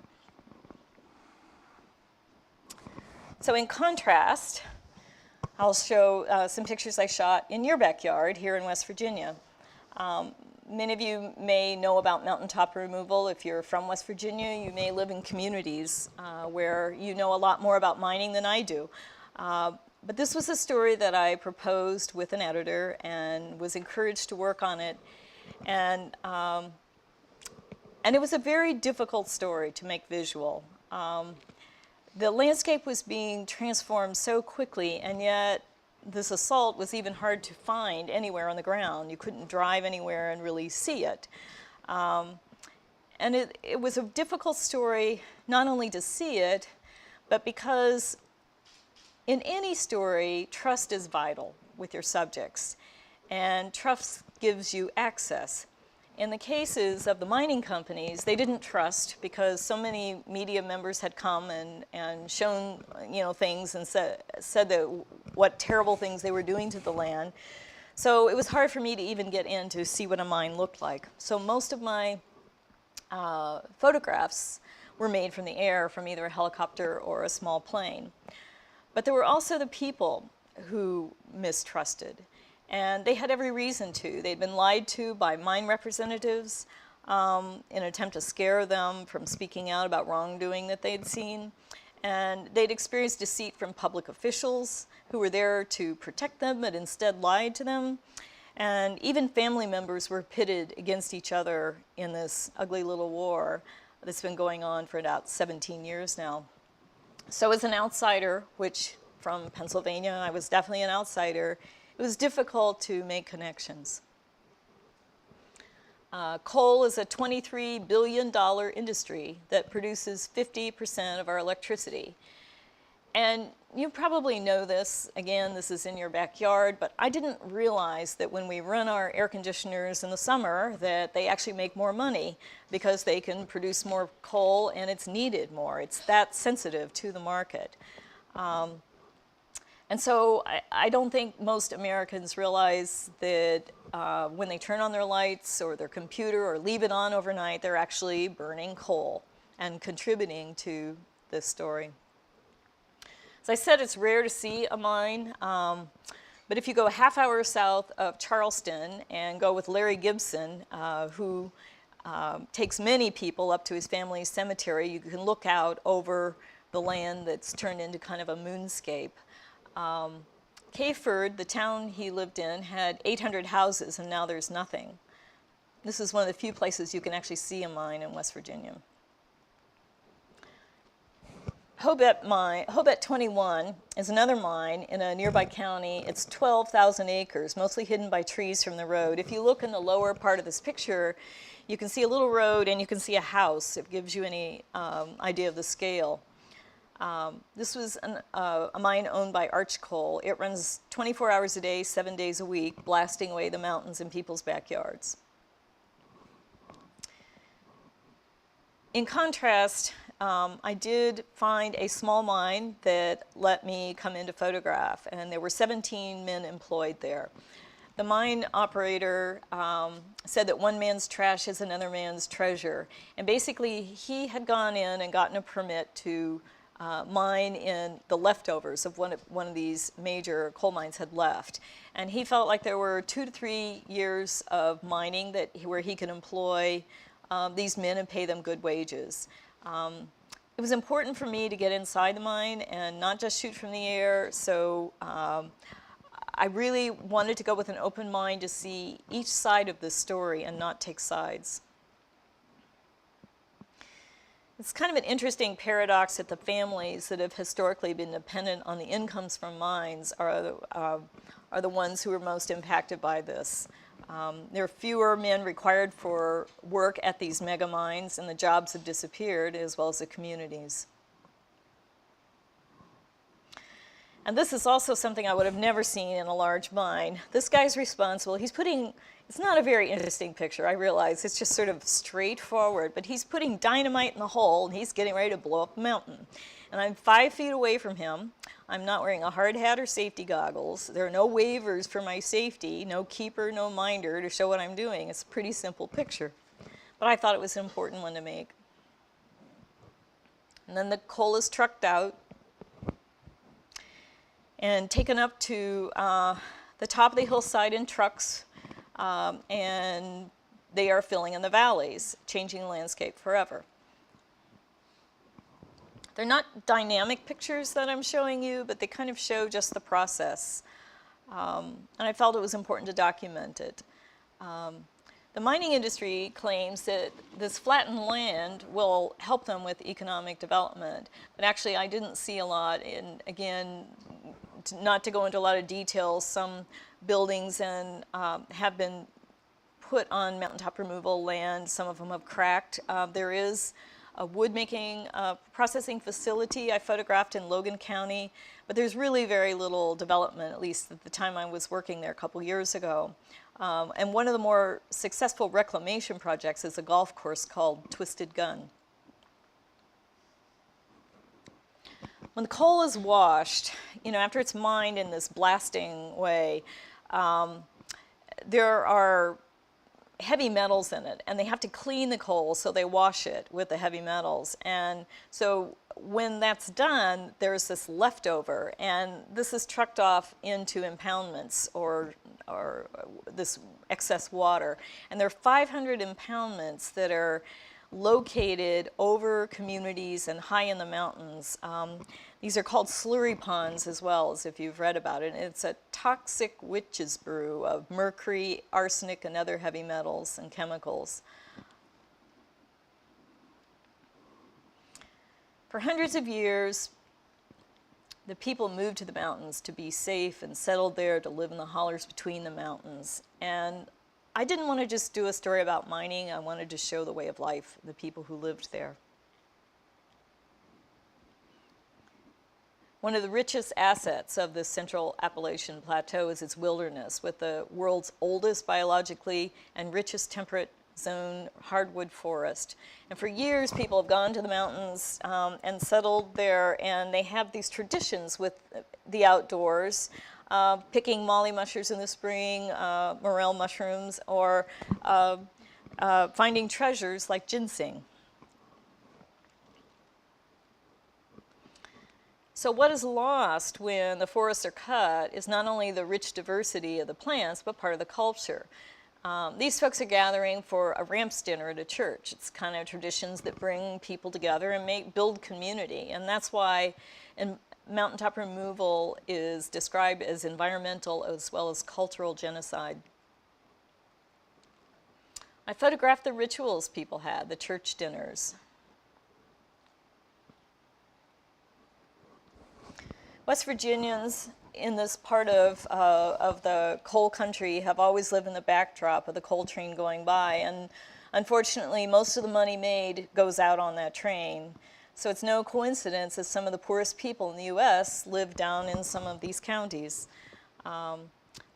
So in contrast, I'll show some pictures I shot in your backyard here in West Virginia. Many of you may know about mountaintop removal. If you're from West Virginia, you may live in communities where you know a lot more about mining than I do. But this was a story that I proposed with an editor and was encouraged to work on it. And it was a very difficult story to make visual. The landscape was being transformed so quickly, and yet this assault was even hard to find anywhere on the ground. You couldn't drive anywhere and really see it. And it was a difficult story not only to see it, but because in any story, trust is vital with your subjects, and trust gives you access. In the cases of the mining companies, they didn't trust because so many media members had come and shown things and said that what terrible things they were doing to the land. So it was hard for me to even get in to see what a mine looked like. So most of my photographs were made from the air, from either a helicopter or a small plane. But there were also the people who mistrusted. And they had every reason to. They'd been lied to by mine representatives in an attempt to scare them from speaking out about wrongdoing that they'd seen. And they'd experienced deceit from public officials who were there to protect them but instead lied to them. And even family members were pitted against each other in this ugly little war that's been going on for about 17 years now. So as an outsider, which from Pennsylvania, I was definitely an outsider, it was difficult to make connections. Coal is a $23 billion industry that produces 50% of our electricity. And you probably know this, again, this is in your backyard, but I didn't realize that when we run our air conditioners in the summer that they actually make more money because they can produce more coal and it's needed more. It's that sensitive to the market. And so I don't think most Americans realize that when they turn on their lights or their computer or leave it on overnight, they're actually burning coal and contributing to this story. As I said, it's rare to see a mine, but if you go a half hour south of Charleston and go with Larry Gibson, who takes many people up to his family's cemetery, you can look out over the land that's turned into kind of a moonscape. Cayford, the town he lived in, had 800 houses, and now there's nothing. This is one of the few places you can actually see a mine in West Virginia. Hobet 21 is another mine in a nearby county. It's 12,000 acres, mostly hidden by trees from the road. If you look in the lower part of this picture, you can see a little road and you can see a house. It gives you any idea of the scale. This was a mine owned by Arch Coal. It runs 24 hours a day, 7 days a week, blasting away the mountains in people's backyards. In contrast, I did find a small mine that let me come in to photograph, and there were 17 men employed there. The mine operator said that one man's trash is another man's treasure, and basically he had gone in and gotten a permit to mine in the leftovers of one of these major coal mines had left. And he felt like there were 2 to 3 years of mining where he could employ these men and pay them good wages. It was important for me to get inside the mine and not just shoot from the air, so I really wanted to go with an open mind to see each side of this story and not take sides. It's kind of an interesting paradox that the families that have historically been dependent on the incomes from mines are the ones who are most impacted by this. There are fewer men required for work at these mega mines, and the jobs have disappeared, as well as the communities. And this is also something I would have never seen in a large mine. This guy's responsible. It's not a very interesting picture, I realize. It's just sort of straightforward, but he's putting dynamite in the hole, and he's getting ready to blow up a mountain. And I'm 5 feet away from him. I'm not wearing a hard hat or safety goggles. There are no waivers for my safety, no keeper, no minder to show what I'm doing. It's a pretty simple picture. But I thought it was an important one to make. And then the coal is trucked out and taken up to the top of the hillside in trucks, and they are filling in the valleys, changing the landscape forever. They're not dynamic pictures that I'm showing you, but they kind of show just the process. And I felt it was important to document it. The mining industry claims that this flattened land will help them with economic development. But actually, I didn't see a lot. And again, not to go into a lot of details, some buildings have been put on mountaintop removal land. Some of them have cracked. There is a wood-making processing facility I photographed in Logan County, but there's really very little development, at least at the time I was working there a couple years ago. And one of the more successful reclamation projects is a golf course called Twisted Gun. When the coal is washed, after it's mined in this blasting way, there are heavy metals in it, and they have to clean the coal, so they wash it with the heavy metals. And so when that's done, there's this leftover, and this is trucked off into impoundments or this excess water. And there are 500 impoundments that are located over communities and high in the mountains. These are called slurry ponds as well, as if you've read about it. And it's a toxic witch's brew of mercury, arsenic, and other heavy metals and chemicals. For hundreds of years, the people moved to the mountains to be safe and settled there, to live in the hollers between the mountains. And I didn't want to just do a story about mining. I wanted to show the way of life, the people who lived there. One of the richest assets of the Central Appalachian Plateau is its wilderness, with the world's oldest biologically and richest temperate zone hardwood forest. And for years, people have gone to the mountains and settled there, and they have these traditions with the outdoors, picking molly mushrooms in the spring, morel mushrooms, or finding treasures like ginseng. So what is lost when the forests are cut is not only the rich diversity of the plants, but part of the culture. These folks are gathering for a ramps dinner at a church. It's kind of traditions that bring people together and build community. And that's why mountaintop removal is described as environmental as well as cultural genocide. I photographed the rituals people had, the church dinners. West Virginians in this part of the coal country have always lived in the backdrop of the coal train going by, and unfortunately most of the money made goes out on that train. So it's no coincidence that some of the poorest people in the US live down in some of these counties.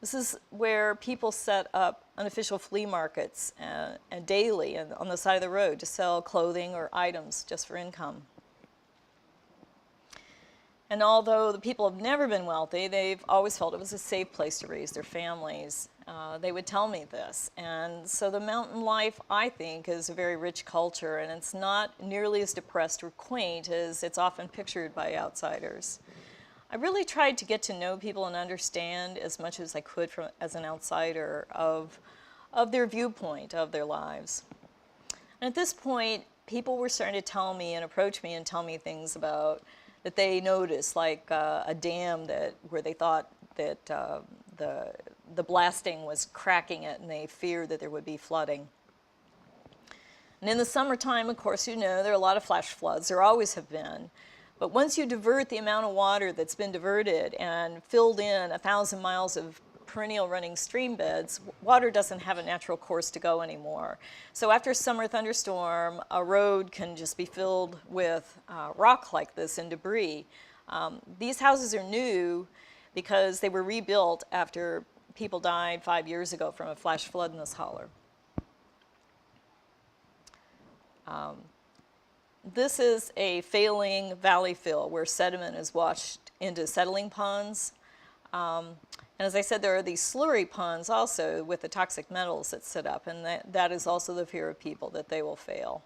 This is where people set up unofficial flea markets daily and on the side of the road to sell clothing or items just for income. And although the people have never been wealthy, they've always felt it was a safe place to raise their families. They would tell me this. And so the mountain life, I think, is a very rich culture, and it's not nearly as depressed or quaint as it's often pictured by outsiders. I really tried to get to know people and understand as much as I could as an outsider of their viewpoint of their lives. And at this point, people were starting to tell me and approach me and tell me things about that they noticed, like a dam where they thought that the blasting was cracking it, and they feared that there would be flooding. And in the summertime, of course, you know, there are a lot of flash floods. There always have been. But once you divert the amount of water that's been diverted and filled in 1,000 miles of perennial running stream beds, water doesn't have a natural course to go anymore. So after a summer thunderstorm, a road can just be filled with rock like this and debris. These houses are new because they were rebuilt after people died 5 years ago from a flash flood in this holler. This is a failing valley fill where sediment is washed into settling ponds. And as I said, there are these slurry ponds also with the toxic metals that sit up, and that is also the fear of people, that they will fail.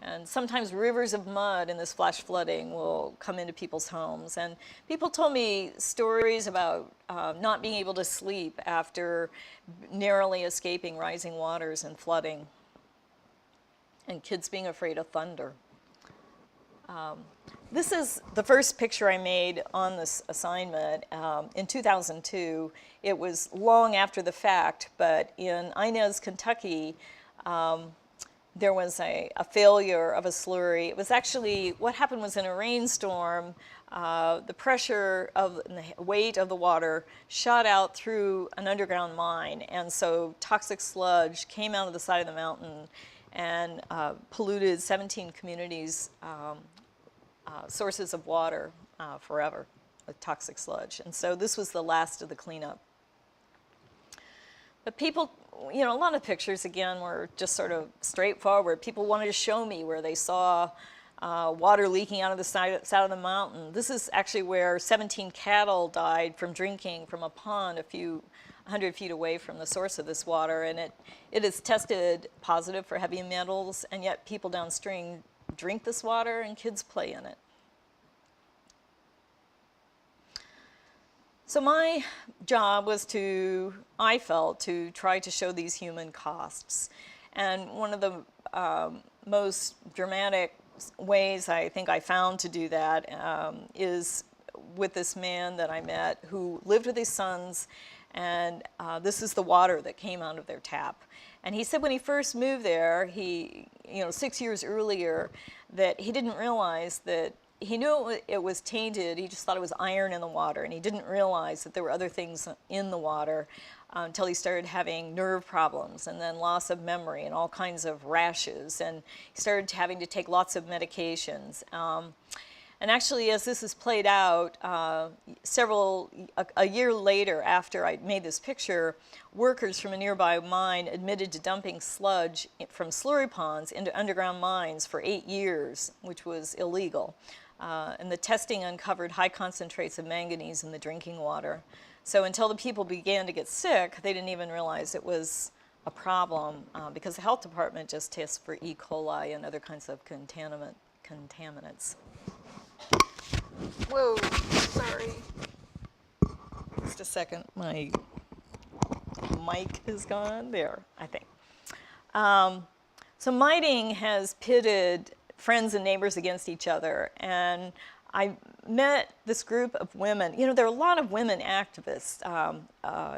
And sometimes rivers of mud in this flash flooding will come into people's homes. And people told me stories about not being able to sleep after narrowly escaping rising waters and flooding, and kids being afraid of thunder. This is the first picture I made on this assignment in 2002. It was long after the fact, but in Inez, Kentucky, there was a failure of a slurry. It was actually, what happened was in a rainstorm, the pressure and the weight of the water shot out through an underground mine, and so toxic sludge came out of the side of the mountain and polluted 17 communities' sources of water forever with toxic sludge. And so this was the last of the cleanup. But people, you know, a lot of pictures, again, were just sort of straightforward. People wanted to show me where they saw water leaking out of the side of the mountain. This is actually where 17 cattle died from drinking from a pond a few 100 feet away from the source of this water, and it is tested positive for heavy metals, and yet people downstream drink this water and kids play in it. So my job was I felt, to try to show these human costs. And one of the most dramatic ways I think I found to do that is with this man that I met who lived with his sons, and this is the water that came out of their tap. And he said when he first moved there, 6 years earlier, that he didn't realize that, he knew it was tainted, he just thought it was iron in the water, and he didn't realize that there were other things in the water until he started having nerve problems and then loss of memory and all kinds of rashes, and he started having to take lots of medications. And actually, as this is played out, a year later after I made this picture, workers from a nearby mine admitted to dumping sludge from slurry ponds into underground mines for 8 years, which was illegal. And the testing uncovered high concentrates of manganese in the drinking water. So until the people began to get sick, they didn't even realize it was a problem because the health department just tests for E. coli and other kinds of contaminants. Whoa, sorry. Just a second, my mic is gone. There, I think. So mining has pitted friends and neighbors against each other, and I met this group of women. You know, there are a lot of women activists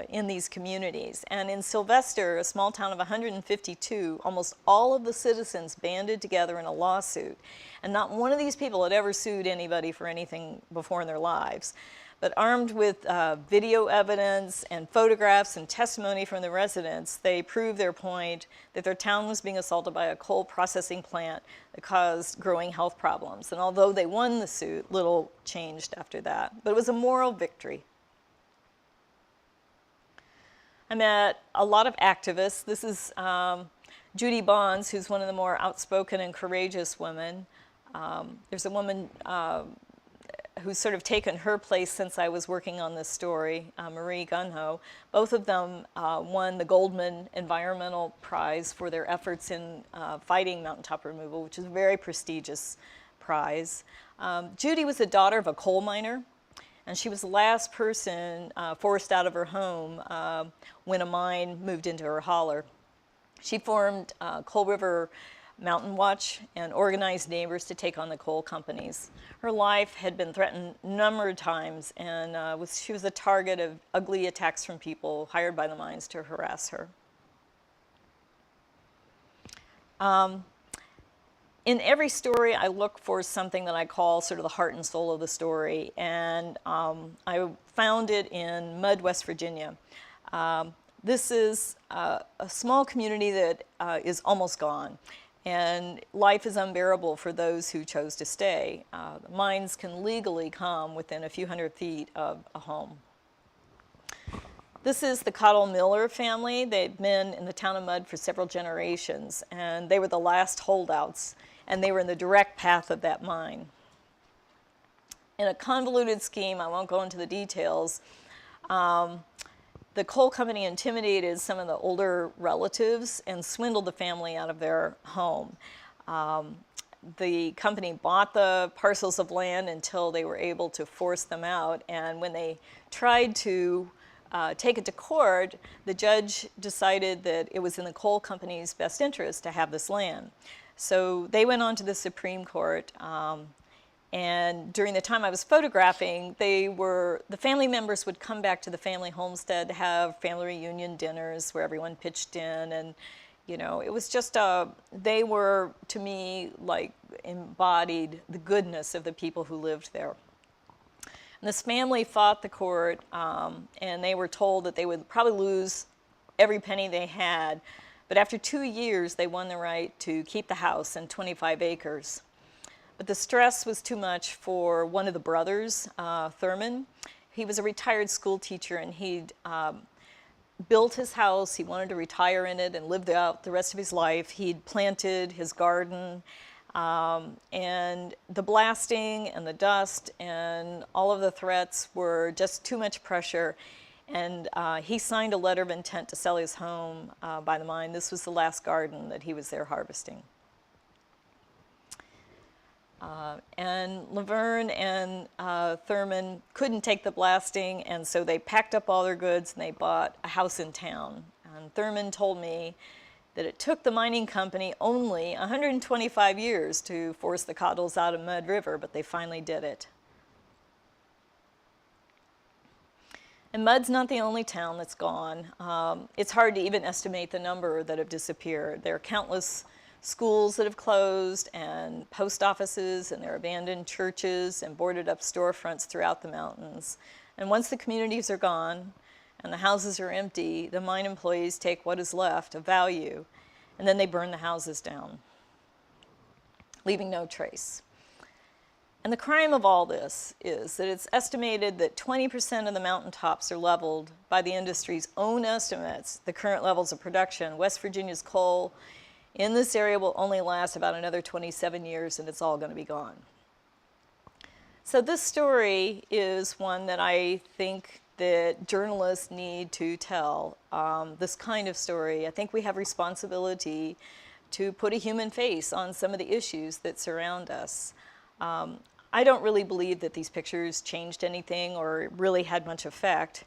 in these communities, and in Sylvester, a small town of 152, almost all of the citizens banded together in a lawsuit, and not one of these people had ever sued anybody for anything before in their lives. But armed with video evidence and photographs and testimony from the residents, they proved their point that their town was being assaulted by a coal processing plant that caused growing health problems. And although they won the suit, little changed after that. But it was a moral victory. I met a lot of activists. This is Judy Bonds, who's one of the more outspoken and courageous women. There's a woman who's sort of taken her place since I was working on this story, Marie Gunho. Both of them won the Goldman Environmental Prize for their efforts in fighting mountaintop removal, which is a very prestigious prize. Judy was the daughter of a coal miner, and she was the last person forced out of her home when a mine moved into her holler. She formed Coal River Mountain Watch and organized neighbors to take on the coal companies. Her life had been threatened a number of times, and she was the target of ugly attacks from people hired by the mines to harass her. In every story, I look for something that I call sort of the heart and soul of the story, and I found it in Mudd, West Virginia. This is a small community that is almost gone. And life is unbearable for those who chose to stay. The mines can legally come within a few hundred feet of a home. This is the Cottle Miller family. They've been in the town of Mudd for several generations, and they were the last holdouts, and they were in the direct path of that mine. In a convoluted scheme, I won't go into the details, the coal company intimidated some of the older relatives and swindled the family out of their home. The company bought the parcels of land until they were able to force them out, and when they tried to take it to court, the judge decided that it was in the coal company's best interest to have this land. So they went on to the Supreme Court, and during the time I was photographing, the family members would come back to the family homestead to have family reunion dinners where everyone pitched in, and you know, it was just they were, to me, like embodied the goodness of the people who lived there. And this family fought the court, and they were told that they would probably lose every penny they had, but after 2 years, they won the right to keep the house and 25 acres. But the stress was too much for one of the brothers, Thurman. He was a retired school teacher, and he'd built his house. He wanted to retire in it and live out the rest of his life. He'd planted his garden, and the blasting and the dust and all of the threats were just too much pressure. And he signed a letter of intent to sell his home by the mine. This was the last garden that he was there harvesting. And Laverne and Thurman couldn't take the blasting, and so they packed up all their goods and they bought a house in town. And Thurman told me that it took the mining company only 125 years to force the Cottles out of Mud River, but they finally did it. And Mudd's not the only town that's gone. It's hard to even estimate the number that have disappeared. There are countless schools that have closed, and post offices, and there are abandoned churches and boarded up storefronts throughout the mountains. And once the communities are gone and the houses are empty, the mine employees take what is left of value, and then they burn the houses down, leaving no trace. And the crime of all this is that it's estimated that 20% of the mountaintops are leveled by the industry's own estimates, the current levels of production. West Virginia's coal in this area will only last about another 27 years, and it's all going to be gone. So this story is one that I think that journalists need to tell, this kind of story. I think we have responsibility to put a human face on some of the issues that surround us. I don't really believe that these pictures changed anything or really had much effect.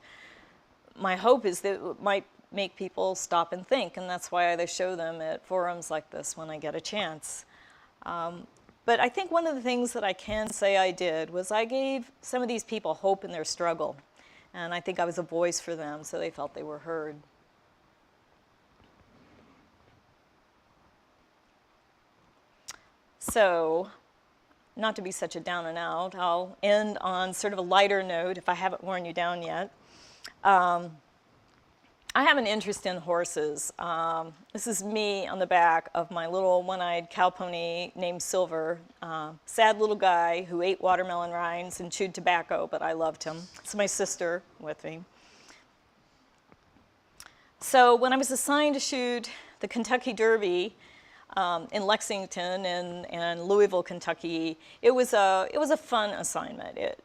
My hope is that it might make people stop and think, and that's why I show them at forums like this when I get a chance. But I think one of the things that I can say I did was I gave some of these people hope in their struggle, and I think I was a voice for them so they felt they were heard. So, not to be such a down and out, I'll end on sort of a lighter note if I haven't worn you down yet. I have an interest in horses. This is me on the back of my little one-eyed cow pony named Silver. Sad little guy who ate watermelon rinds and chewed tobacco, but I loved him. It's my sister with me. So when I was assigned to shoot the Kentucky Derby, in Lexington and Louisville, Kentucky, it was a fun assignment. It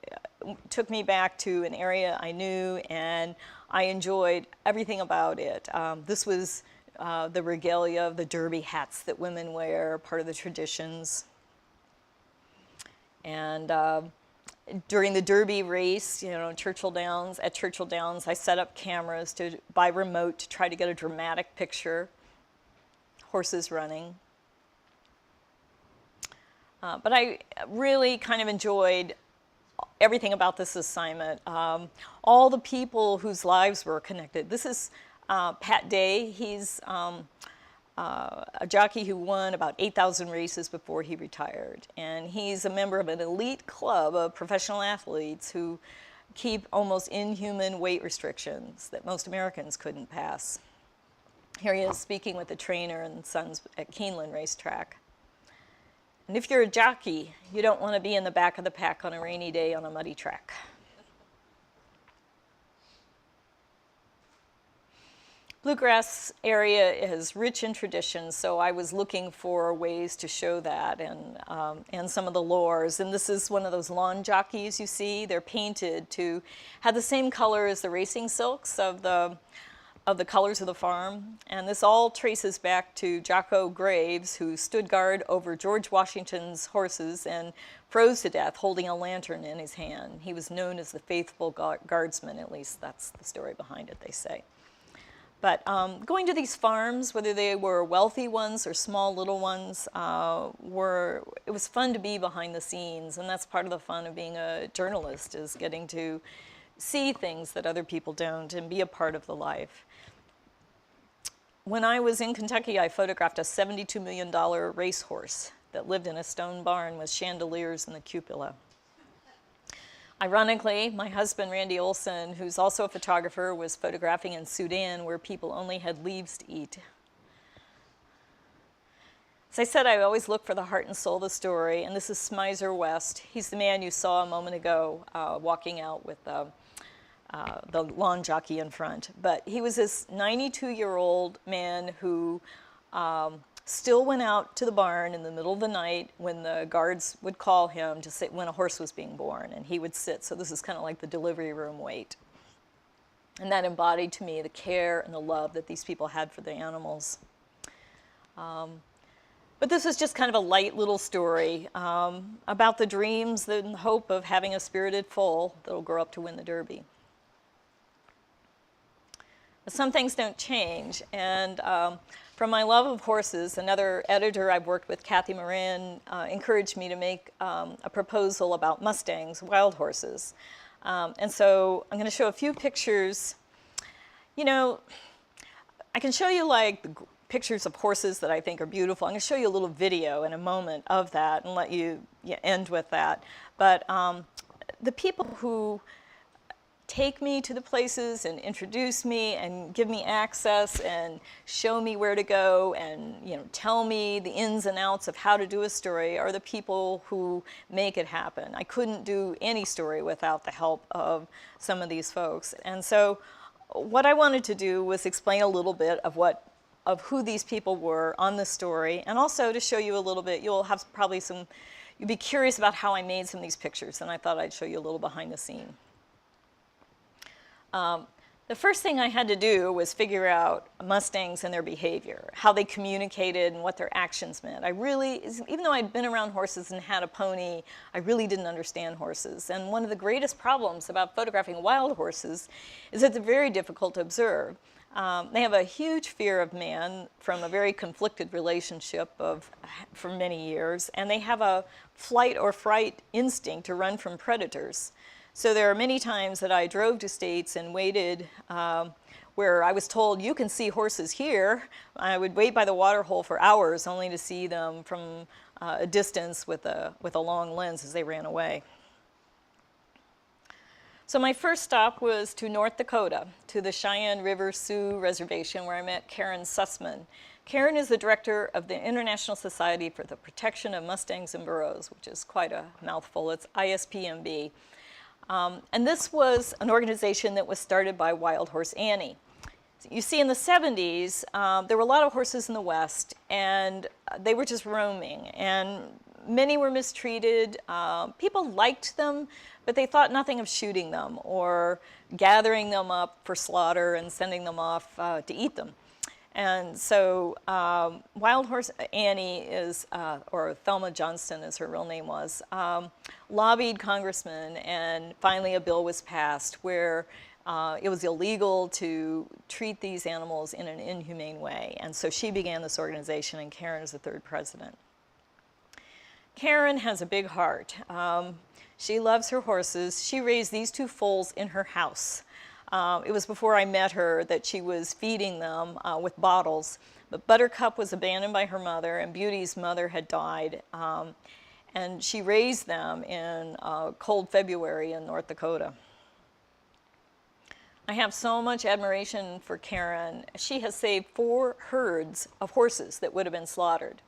took me back to an area I knew, and I enjoyed everything about it. This was the regalia of the derby hats that women wear, part of the traditions. And during the derby race, at Churchill Downs, I set up cameras by remote to try to get a dramatic picture. Horses running. But I really kind of enjoyed everything about this assignment. All the people whose lives were connected. This is Pat Day. He's a jockey who won about 8,000 races before he retired. And he's a member of an elite club of professional athletes who keep almost inhuman weight restrictions that most Americans couldn't pass. Here he is speaking with the trainer and sons at Keeneland Racetrack. And if you're a jockey, you don't want to be in the back of the pack on a rainy day on a muddy track. Bluegrass area is rich in tradition, so I was looking for ways to show that and some of the lores. And this is one of those lawn jockeys you see. They're painted to have the same color as the racing silks of the colors of the farm. And this all traces back to Jocko Graves, who stood guard over George Washington's horses and froze to death holding a lantern in his hand. He was known as the faithful guardsman, at least that's the story behind it, they say. But going to these farms, whether they were wealthy ones or small little ones, it was fun to be behind the scenes, and that's part of the fun of being a journalist, is getting to see things that other people don't and be a part of the life. When I was in Kentucky, I photographed a $72 million racehorse that lived in a stone barn with chandeliers in the cupola. Ironically, my husband, Randy Olson, who's also a photographer, was photographing in Sudan where people only had leaves to eat. As I said, I always look for the heart and soul of the story, and this is Smizer West. He's the man you saw a moment ago walking out with the lawn jockey in front. But he was this 92-year-old man who still went out to the barn in the middle of the night when the guards would call him to sit when a horse was being born, and he would sit. So this is kind of like the delivery room wait. And that embodied to me the care and the love that these people had for the animals. But this is just kind of a light little story about the dreams and hope of having a spirited foal that'll grow up to win the Derby. But some things don't change, and from my love of horses, another editor I've worked with, Kathy Moran, encouraged me to make a proposal about mustangs, wild horses. And so I'm going to show a few pictures. I can show you like the pictures of horses that I think are beautiful. I'm going to show you a little video in a moment of that and let you end with that. But the people who take me to the places and introduce me and give me access and show me where to go and tell me the ins and outs of how to do a story are the people who make it happen. I couldn't do any story without the help of some of these folks. And so what I wanted to do was explain a little bit of who these people were on the story, and also to show you a little bit, you'll be curious about how I made some of these pictures, and I thought I'd show you a little behind the scene. The first thing I had to do was figure out mustangs and their behavior, how they communicated and what their actions meant. Even though I'd been around horses and had a pony, I really didn't understand horses. And one of the greatest problems about photographing wild horses is that they're very difficult to observe. They have a huge fear of man from a very conflicted relationship for many years, and they have a flight or fright instinct to run from predators. So there are many times that I drove to states and waited where I was told, you can see horses here. I would wait by the water hole for hours only to see them from a distance with a long lens as they ran away. So my first stop was to North Dakota, to the Cheyenne River Sioux Reservation, where I met Karen Sussman. Karen is the director of the International Society for the Protection of Mustangs and Burros, which is quite a mouthful. It's ISPMB. And this was an organization that was started by Wild Horse Annie. You see, in the 70s, there were a lot of horses in the West, and they were just roaming, and many were mistreated. People liked them, but they thought nothing of shooting them or gathering them up for slaughter and sending them off to eat them. And so Wild Horse Annie or Thelma Johnston as her real name was, lobbied congressmen, and finally a bill was passed where it was illegal to treat these animals in an inhumane way. And so she began this organization, and Karen is the third president. Karen has a big heart. She loves her horses. She raised these two foals in her house. It was before I met her that she was feeding them with bottles. But Buttercup was abandoned by her mother, and Beauty's mother had died. And she raised them in cold February in North Dakota. I have so much admiration for Karen. She has saved 4 herds of horses that would have been slaughtered.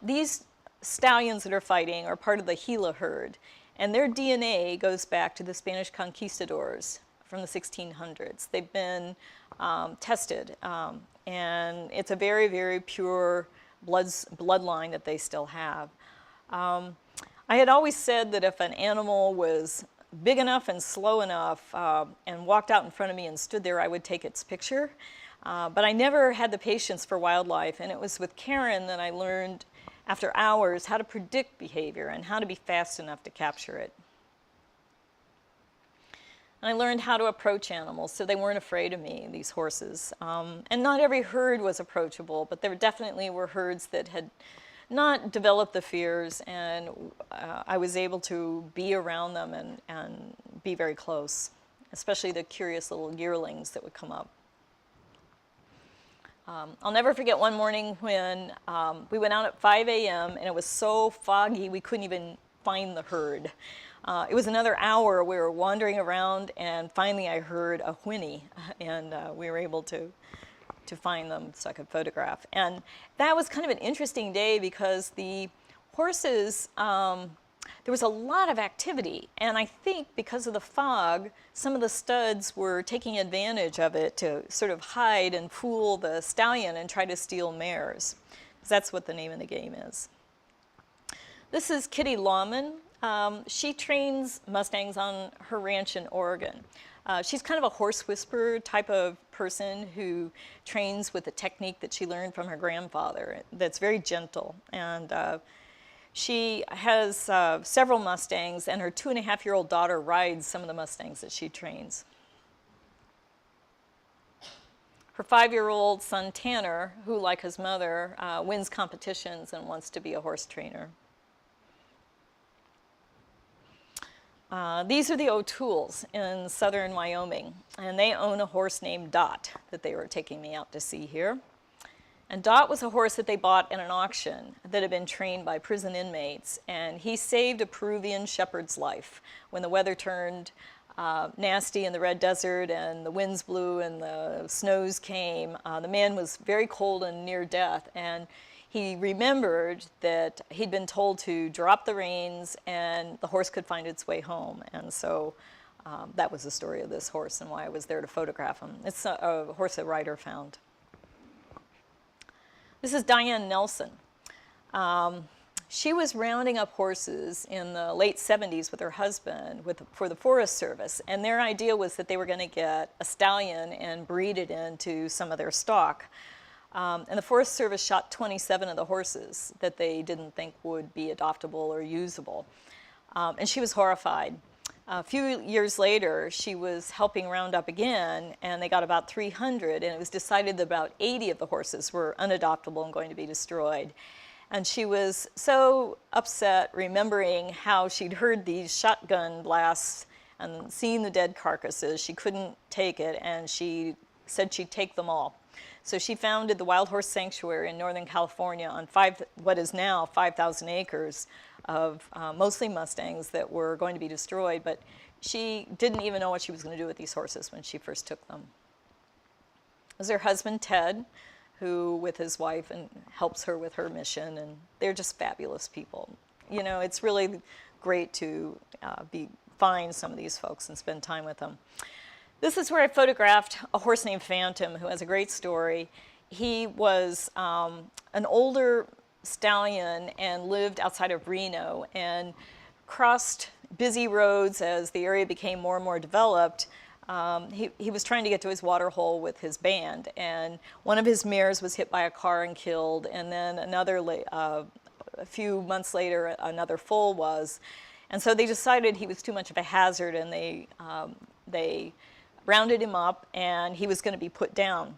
These stallions that are fighting are part of the Gila herd, and their DNA goes back to the Spanish conquistadors from the 1600s. They've been tested, and it's a very, very pure bloodline that they still have. I had always said that if an animal was big enough and slow enough and walked out in front of me and stood there, I would take its picture. But I never had the patience for wildlife, and it was with Karen that I learned after hours how to predict behavior and how to be fast enough to capture it. And I learned how to approach animals so they weren't afraid of me, these horses. And not every herd was approachable, but there definitely were herds that had not developed the fears, and I was able to be around them and be very close, especially the curious little yearlings that would come up. I'll never forget one morning when we went out at 5 a.m. and it was so foggy we couldn't even find the herd. It was another hour we were wandering around, and finally I heard a whinny, and we were able to find them so I could photograph. And that was kind of an interesting day because the horses, there was a lot of activity, and I think because of the fog, some of the studs were taking advantage of it to sort of hide and fool the stallion and try to steal mares, because that's what the name of the game is. This is Kitty Lawman. She trains mustangs on her ranch in Oregon. She's kind of a horse whisperer type of person who trains with a technique that she learned from her grandfather that's very gentle. And she has several mustangs, and her 2.5-year-old daughter rides some of the mustangs that she trains. Her 5-year-old son Tanner, who like his mother, wins competitions and wants to be a horse trainer. These are the O'Tooles in southern Wyoming, and they own a horse named Dot that they were taking me out to see here. And Dot was a horse that they bought in an auction that had been trained by prison inmates, and he saved a Peruvian shepherd's life when the weather turned. nasty in the red desert and the winds blew and the snows came. The man was very cold and near death, and he remembered that he'd been told to drop the reins and the horse could find its way home. And so that was the story of this horse and why I was there to photograph him. It's a horse a writer found. This is Diane Nelson. She was rounding up horses in the late 70s with her husband for the Forest Service, and their idea was that they were going to get a stallion and breed it into some of their stock. And the Forest Service shot 27 of the horses that they didn't think would be adoptable or usable. And she was horrified. A few years later, she was helping round up again, and they got about 300, and it was decided that about 80 of the horses were unadoptable and going to be destroyed. And she was so upset remembering how she'd heard these shotgun blasts and seen the dead carcasses. She couldn't take it, and she said she'd take them all. So she founded the Wild Horse Sanctuary in Northern California on what is now 5,000 acres of mostly mustangs that were going to be destroyed, but she didn't even know what she was going to do with these horses when she first took them. It was her husband, Ted, who with his wife and helps her with her mission, and they're just fabulous people. You know, it's really great to find some of these folks and spend time with them. This is where I photographed a horse named Phantom, who has a great story. He was an older stallion and lived outside of Reno and crossed busy roads as the area became more and more developed. He was trying to get to his water hole with his band, and one of his mares was hit by a car and killed, and then a few months later another foal was. And so they decided he was too much of a hazard, and they rounded him up and he was going to be put down.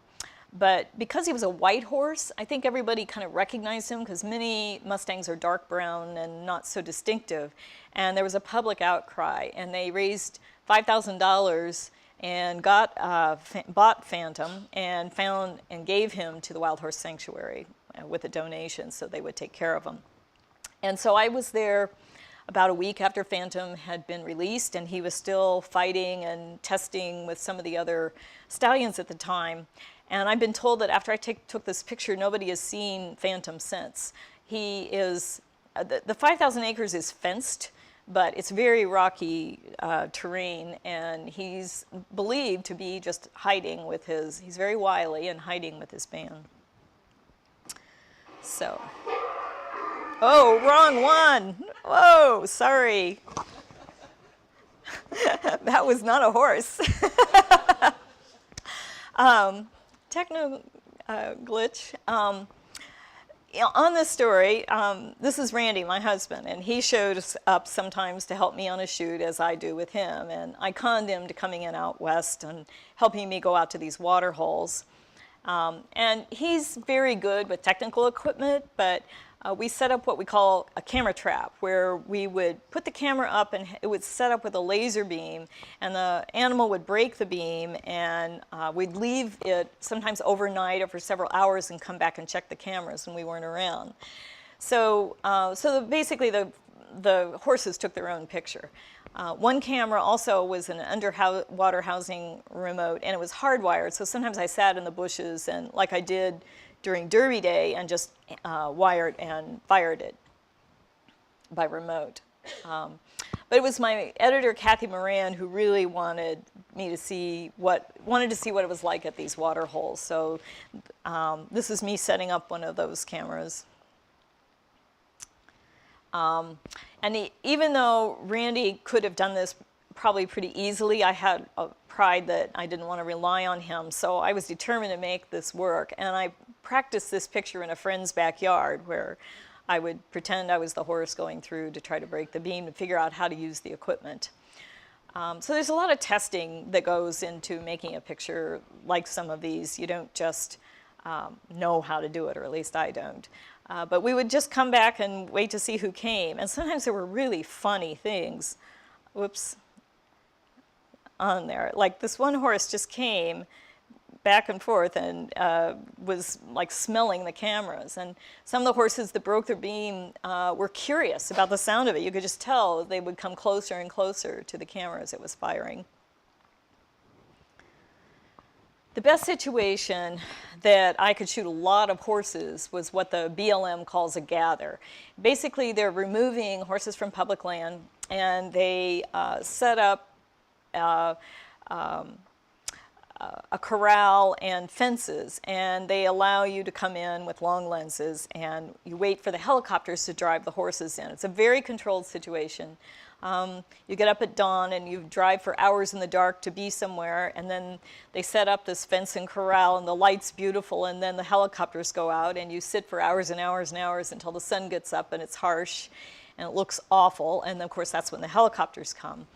But because he was a white horse, I think everybody kind of recognized him because many Mustangs are dark brown and not so distinctive. And there was a public outcry, and they raised $5,000 and bought Phantom and found and gave him to the Wild Horse Sanctuary with a donation so they would take care of him. And so I was there about a week after Phantom had been released, and he was still fighting and testing with some of the other stallions at the time. And I've been told that after I took this picture, nobody has seen Phantom since. He is, the 5,000 acres is fenced, but it's very rocky terrain, and he's believed to be just hiding with he's very wily and hiding with his band. So, oh, wrong one. Whoa, sorry. That was not a horse. Techno glitch. On this story, this is Randy, my husband, and he shows up sometimes to help me on a shoot, as I do with him, and I conned him to coming in out west and helping me go out to these water holes. And he's very good with technical equipment, but we set up what we call a camera trap, where we would put the camera up and it would set up with a laser beam, and the animal would break the beam, and we'd leave it sometimes overnight or for several hours and come back and check the cameras when we weren't around. So, basically the horses took their own picture. One camera also was an underwater housing remote, and it was hardwired, so sometimes I sat in the bushes and like I did during Derby Day and just wired and fired it by remote. But it was my editor, Kathy Moran, who really wanted to see what it was like at these water holes. So this is me setting up one of those cameras. Even though Randy could have done this probably pretty easily, I had a pride that I didn't want to rely on him, so I was determined to make this work. And I practiced this picture in a friend's backyard where I would pretend I was the horse going through to try to break the beam to figure out how to use the equipment. So there's a lot of testing that goes into making a picture like some of these. You don't just know how to do it, or at least I don't. But we would just come back and wait to see who came. And sometimes there were really funny things. Whoops. On there. Like this one horse just came back and forth and was like smelling the cameras. And some of the horses that broke their beam were curious about the sound of it. You could just tell they would come closer and closer to the camera as it was firing. The best situation that I could shoot a lot of horses was what the BLM calls a gather. Basically, they're removing horses from public land, and they set up a corral and fences, and they allow you to come in with long lenses, and you wait for the helicopters to drive the horses in. It's a very controlled situation. You get up at dawn and you drive for hours in the dark to be somewhere, and then they set up this fence and corral, and the light's beautiful, and then the helicopters go out, and you sit for hours and hours and hours until the sun gets up, and it's harsh and it looks awful, and of course that's when the helicopters come.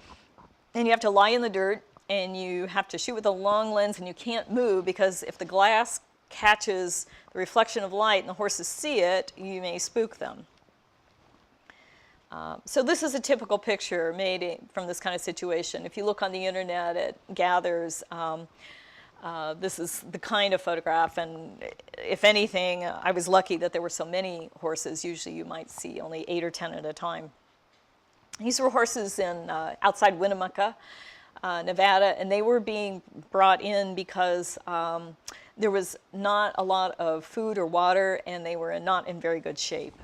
And you have to lie in the dirt, and you have to shoot with a long lens, and you can't move, because if the glass catches the reflection of light and the horses see it, you may spook them. So this is a typical picture made from this kind of situation. If you look on the internet at gathers, this is the kind of photograph, and if anything, I was lucky that there were so many horses. Usually you might see only 8 or 10 at a time. These were horses in outside Winnemucca, Nevada, and they were being brought in because there was not a lot of food or water, and they were not in very good shape.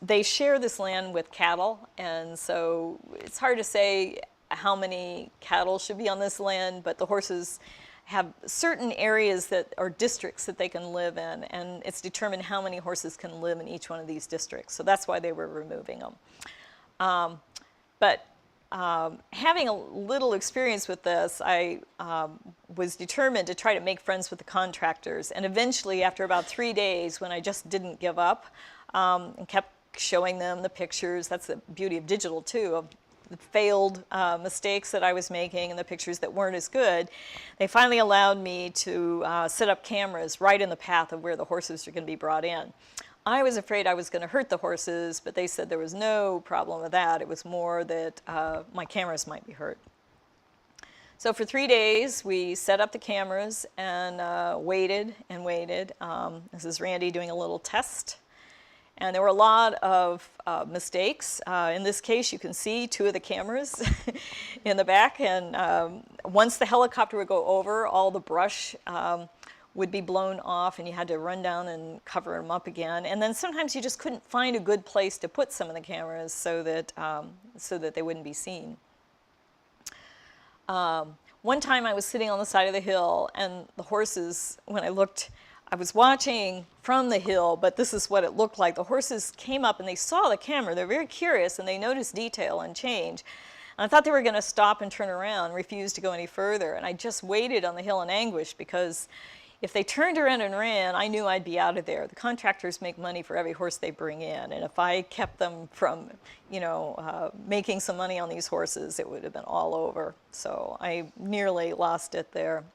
They share this land with cattle, and so it's hard to say how many cattle should be on this land, but the horses have certain areas that are districts that they can live in, and it's determined how many horses can live in each one of these districts. So that's why they were removing them. Having a little experience with this, I was determined to try to make friends with the contractors. And eventually, after about 3 days, when I just didn't give up and kept showing them the pictures, that's the beauty of digital too, of the failed mistakes that I was making and the pictures that weren't as good, they finally allowed me to set up cameras right in the path of where the horses are going to be brought in. I was afraid I was going to hurt the horses, but they said there was no problem with that. It was more that my cameras might be hurt. So for 3 days, we set up the cameras and waited and waited. This is Randy doing a little test. And there were a lot of mistakes. In this case, you can see 2 of the cameras in the back. And once the helicopter would go over, all the brush would be blown off, and you had to run down and cover them up again. And then sometimes you just couldn't find a good place to put some of the cameras so that they wouldn't be seen. One time I was sitting on the side of the hill, and the horses, when I looked, I was watching from the hill, but this is what it looked like. The horses came up and they saw the camera. They're very curious, and they noticed detail and change. And I thought they were going to stop and turn around, refuse to go any further. And I just waited on the hill in anguish, because if they turned around and ran, I knew I'd be out of there. The contractors make money for every horse they bring in, and if I kept them from, making some money on these horses, it would have been all over. So I nearly lost it there.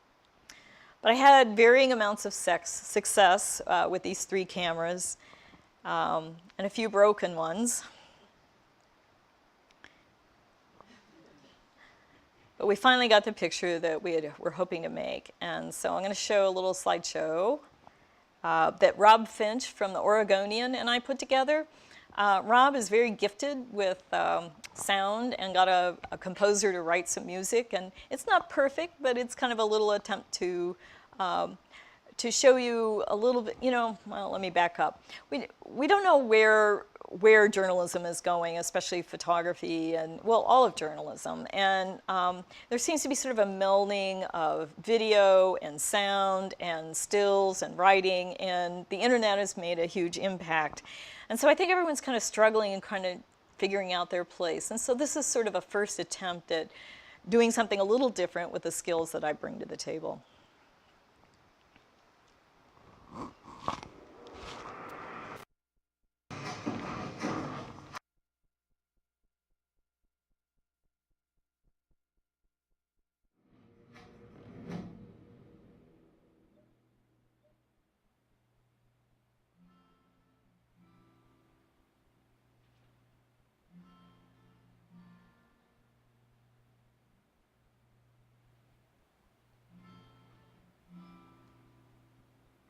But I had varying amounts of success with these 3 cameras, and a few broken ones. But we finally got the picture that were hoping to make. And so I'm going to show a little slideshow that Rob Finch from the Oregonian and I put together. Rob is very gifted with sound and got a composer to write some music. And it's not perfect, but it's kind of a little attempt to show you a little bit, well, let me back up. We don't know where journalism is going, especially photography and, well, all of journalism. And there seems to be sort of a melding of video and sound and stills and writing, and the internet has made a huge impact. And so I think everyone's kind of struggling and kind of figuring out their place. And so this is sort of a first attempt at doing something a little different with the skills that I bring to the table.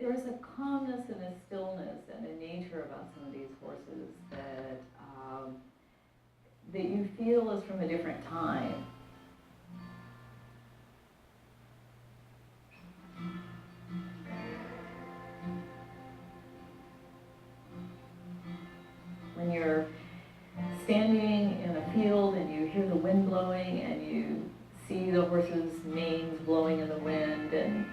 there's a calmness and a stillness and a nature about some of these horses that that you feel is from a different time. When you're standing in a field and you hear the wind blowing and you see the horses' manes blowing in the wind and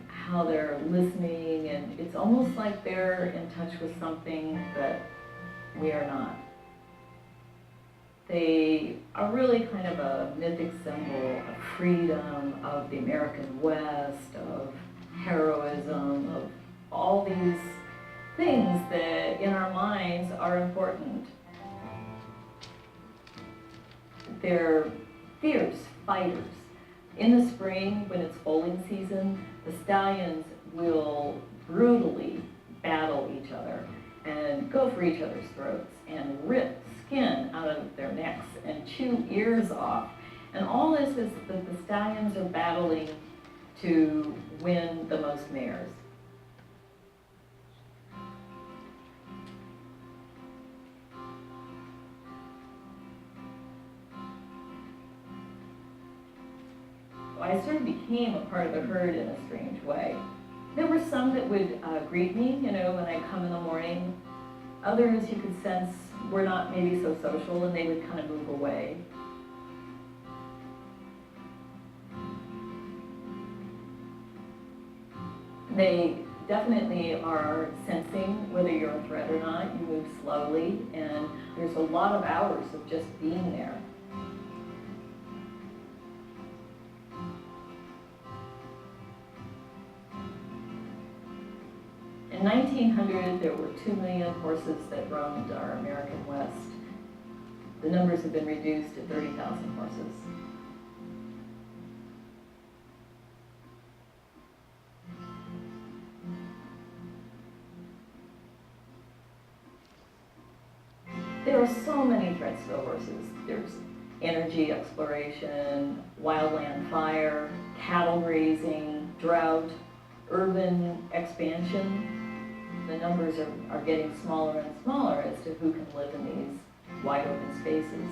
how they're listening, and it's almost like they're in touch with something that we are not. They are really kind of a mythic symbol of freedom, of the American West, of heroism, of all these things that in our minds are important. They're fierce fighters. In the spring, when it's foaling season, the stallions will brutally battle each other and go for each other's throats and rip skin out of their necks and chew ears off. And all this is that the stallions are battling to win the most mares. I sort of became a part of the herd in a strange way. There were some that would greet me, you know, when I come in the morning. Others you could sense were not maybe so social, and they would kind of move away. They definitely are sensing whether you're a threat or not. You move slowly, and there's a lot of hours of just being there. In 1900, there were 2 million horses that roamed our American West. The numbers have been reduced to 30,000 horses. There are so many threats to the horses. There's energy exploration, wildland fire, cattle grazing, drought, urban expansion. The numbers are getting smaller and smaller as to who can live in these wide open spaces.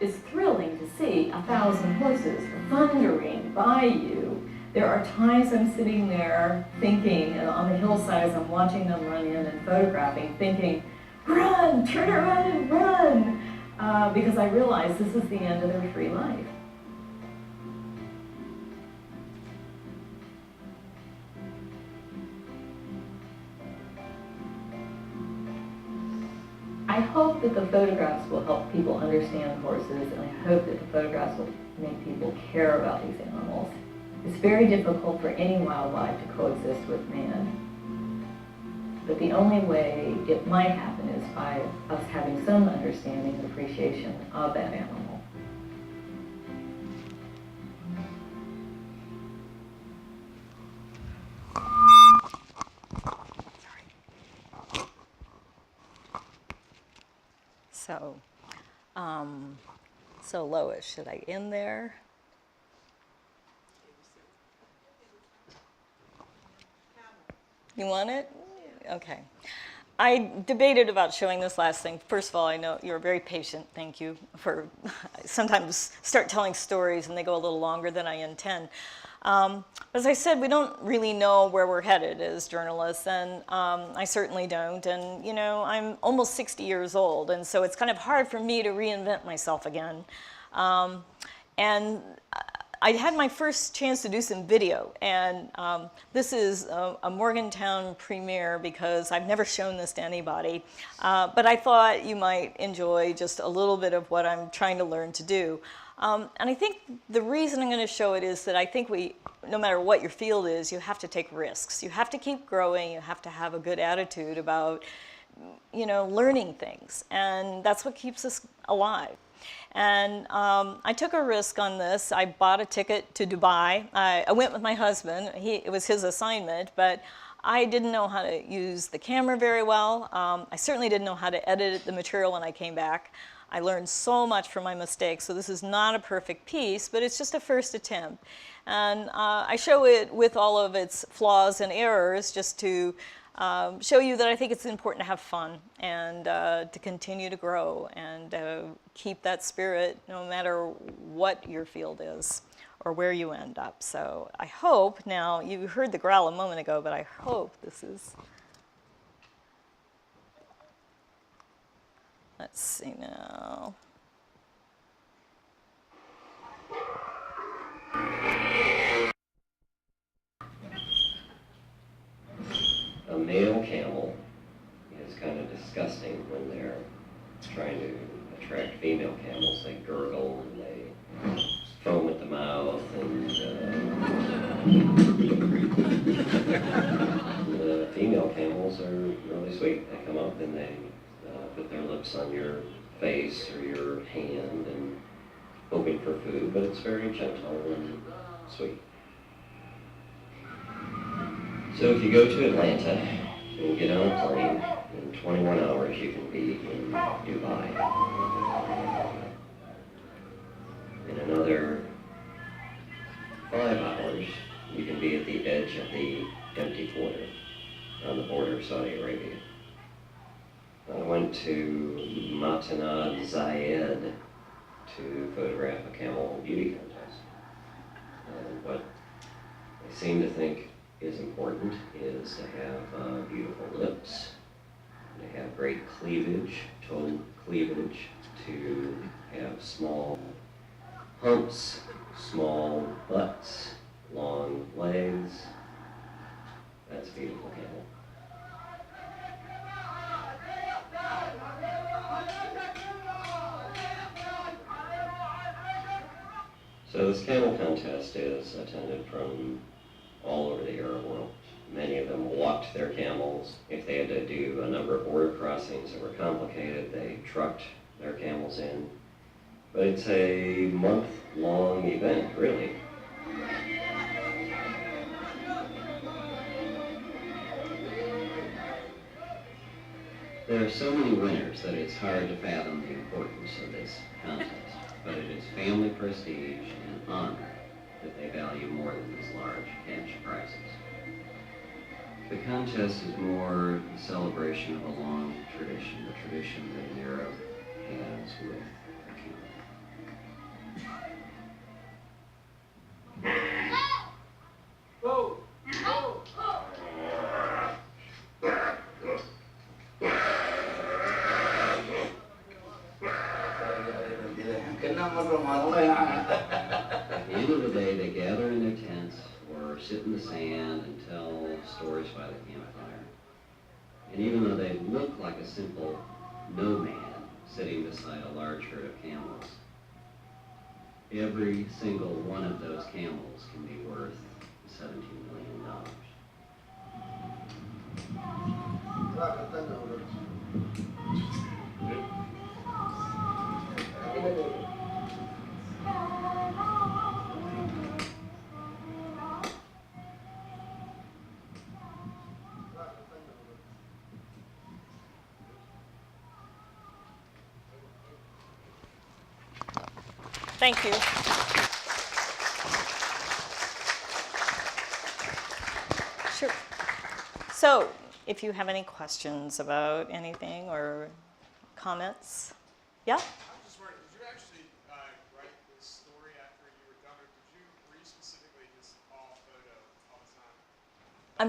It's thrilling to see 1,000 horses thundering by you. There are times I'm sitting there thinking, and on the hillsides I'm watching them run in and photographing, thinking, run, turn around and run, because I realize this is the end of their free life. I hope that the photographs will help people understand horses, and I hope that the photographs will make people care about these animals. It's very difficult for any wildlife to coexist with man. But the only way it might happen is by us having some understanding and appreciation of that animal. So Lois, should I end there? You want it? Okay. I debated about showing this last thing. First of all, I know you're very patient. Thank you for sometimes start telling stories and they go a little longer than I intend. As I said, we don't really know where we're headed as journalists, and I certainly don't. And, you know, I'm almost 60 years old, and so it's kind of hard for me to reinvent myself again. And I had my first chance to do some video, and this is a Morgantown premiere because I've never shown this to anybody, but I thought you might enjoy just a little bit of what I'm trying to learn to do. And I think the reason I'm going to show it is that I think no matter what your field is, you have to take risks. You have to keep growing. You have to have a good attitude about, you know, learning things, and that's what keeps us alive. And I took a risk on this. I bought a ticket to Dubai. I went with my husband. It was his assignment, but I didn't know how to use the camera very well. I certainly didn't know how to edit the material when I came back. I learned so much from my mistakes, so this is not a perfect piece, but it's just a first attempt. And I show it with all of its flaws and errors just to show you that I think it's important to have fun and to continue to grow and keep that spirit no matter what your field is or where you end up. So I hope now, you heard the growl a moment ago, but I hope this is, let's see now. A male camel is kind of disgusting when they're trying to attract female camels. They gurgle and they foam at the mouth, and the female camels are really sweet. They come up and they put their lips on your face or your hand and hoping for food, but it's very gentle and sweet. So if you go to Atlanta and get on a plane, in 21 hours you can be in Dubai. In another 5 hours, you can be at the edge of the empty quarter on the border of Saudi Arabia. I went to Matanad Zayed to photograph a camel beauty contest. And what I seem to think is important is to have beautiful lips, to have great cleavage, toe cleavage, to have small humps, small butts, long legs. That's a beautiful camel. So this camel contest is attended from all over the Arab world. Many of them walked their camels. If they had to do a number of border crossings that were complicated, they trucked their camels in. But it's a month-long event, really. There are so many winners that it's hard to fathom the importance of this contest. But it is family prestige and honor that they value more than these large cash prizes. The contest is more a celebration of a long tradition, the tradition that an Arab has with a camel. Whoa! Whoa! At the end of the day, they gather in their tents or sit in the sand and tell stories by the campfire. And even though they look like a simple nomad sitting beside a large herd of camels, every single one of those camels can be worth $17 million. Thank you. Sure. So, if you have any questions about anything or comments, yeah? I was just wondering, did you actually write this story after you were done, or were you specifically just all photo all the time?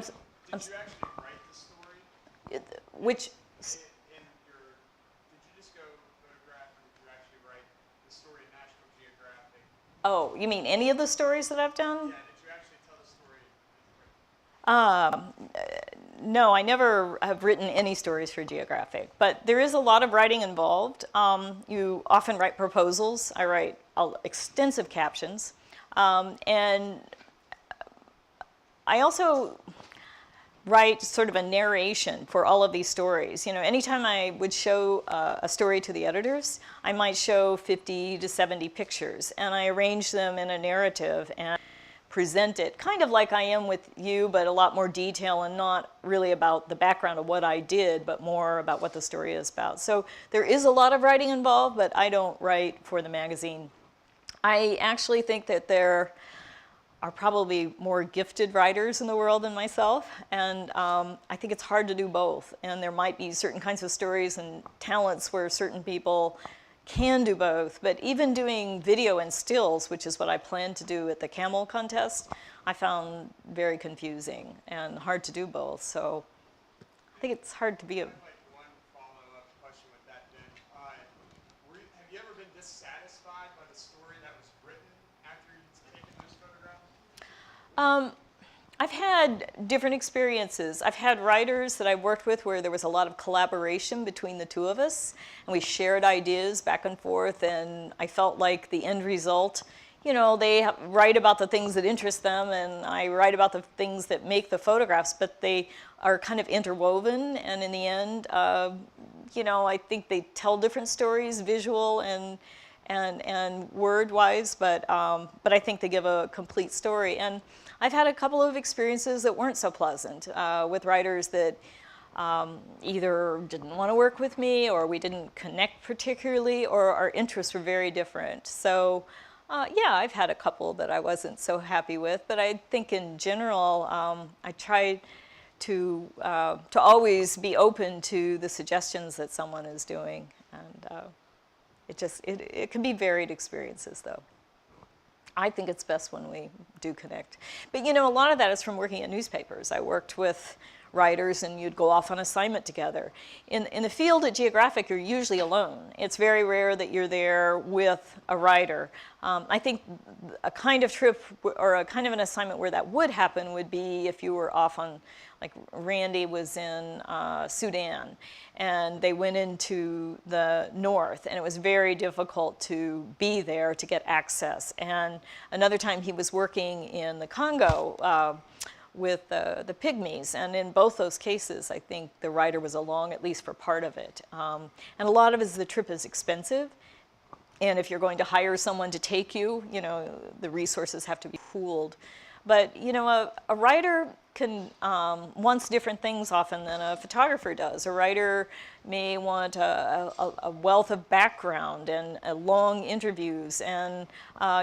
Did you actually write the story? Which? Did you just go photograph, or did you actually write the story in National Geographic? Oh, you mean any of the stories that I've done? Yeah, did you actually tell the story? No, I never have written any stories for Geographic, but there is a lot of writing involved. You often write proposals. I write extensive captions. And I also write sort of a narration for all of these stories. You know, anytime I would show a story to the editors, I might show 50 to 70 pictures, and I arrange them in a narrative and present it, kind of like I am with you, but a lot more detail and not really about the background of what I did, but more about what the story is about. So there is a lot of writing involved, but I don't write for the magazine. I actually think that there are probably more gifted writers in the world than myself, and I think it's hard to do both. And there might be certain kinds of stories and talents where certain people can do both, but even doing video and stills, which is what I plan to do at the camel contest, I found very confusing and hard to do both. So I think it's hard to be a... Like one follow-up question with that then. Have you ever been dissatisfied by the story that was written after you've taken those photographs? I've had different experiences. I've had writers that I worked with where there was a lot of collaboration between the two of us, and we shared ideas back and forth, and I felt like the end result, you know, they write about the things that interest them, and I write about the things that make the photographs, but they are kind of interwoven, and in the end, you know, I think they tell different stories, visual and word-wise, but I think they give a complete story. And I've had a couple of experiences that weren't so pleasant with writers that either didn't want to work with me, or we didn't connect particularly, or our interests were very different. So yeah, I've had a couple that I wasn't so happy with, but I think in general, I try to always be open to the suggestions that someone is doing, and it can be varied experiences, though. I think it's best when we do connect. But you know, a lot of that is from working at newspapers. I worked with writers and you'd go off on assignment together. In the field at Geographic, you're usually alone. It's very rare that you're there with a writer. I think a kind of trip or a kind of an assignment where that would happen would be if you were off on, like Randy was in Sudan, and they went into the north, and it was very difficult to be there to get access. And another time he was working in the Congo with the Pygmies, and in both those cases, I think the writer was along at least for part of it. And a lot of it is the trip is expensive, and if you're going to hire someone to take you, you know, the resources have to be pooled. But you know, a writer can wants different things often than a photographer does. A writer may want a wealth of background and long interviews, and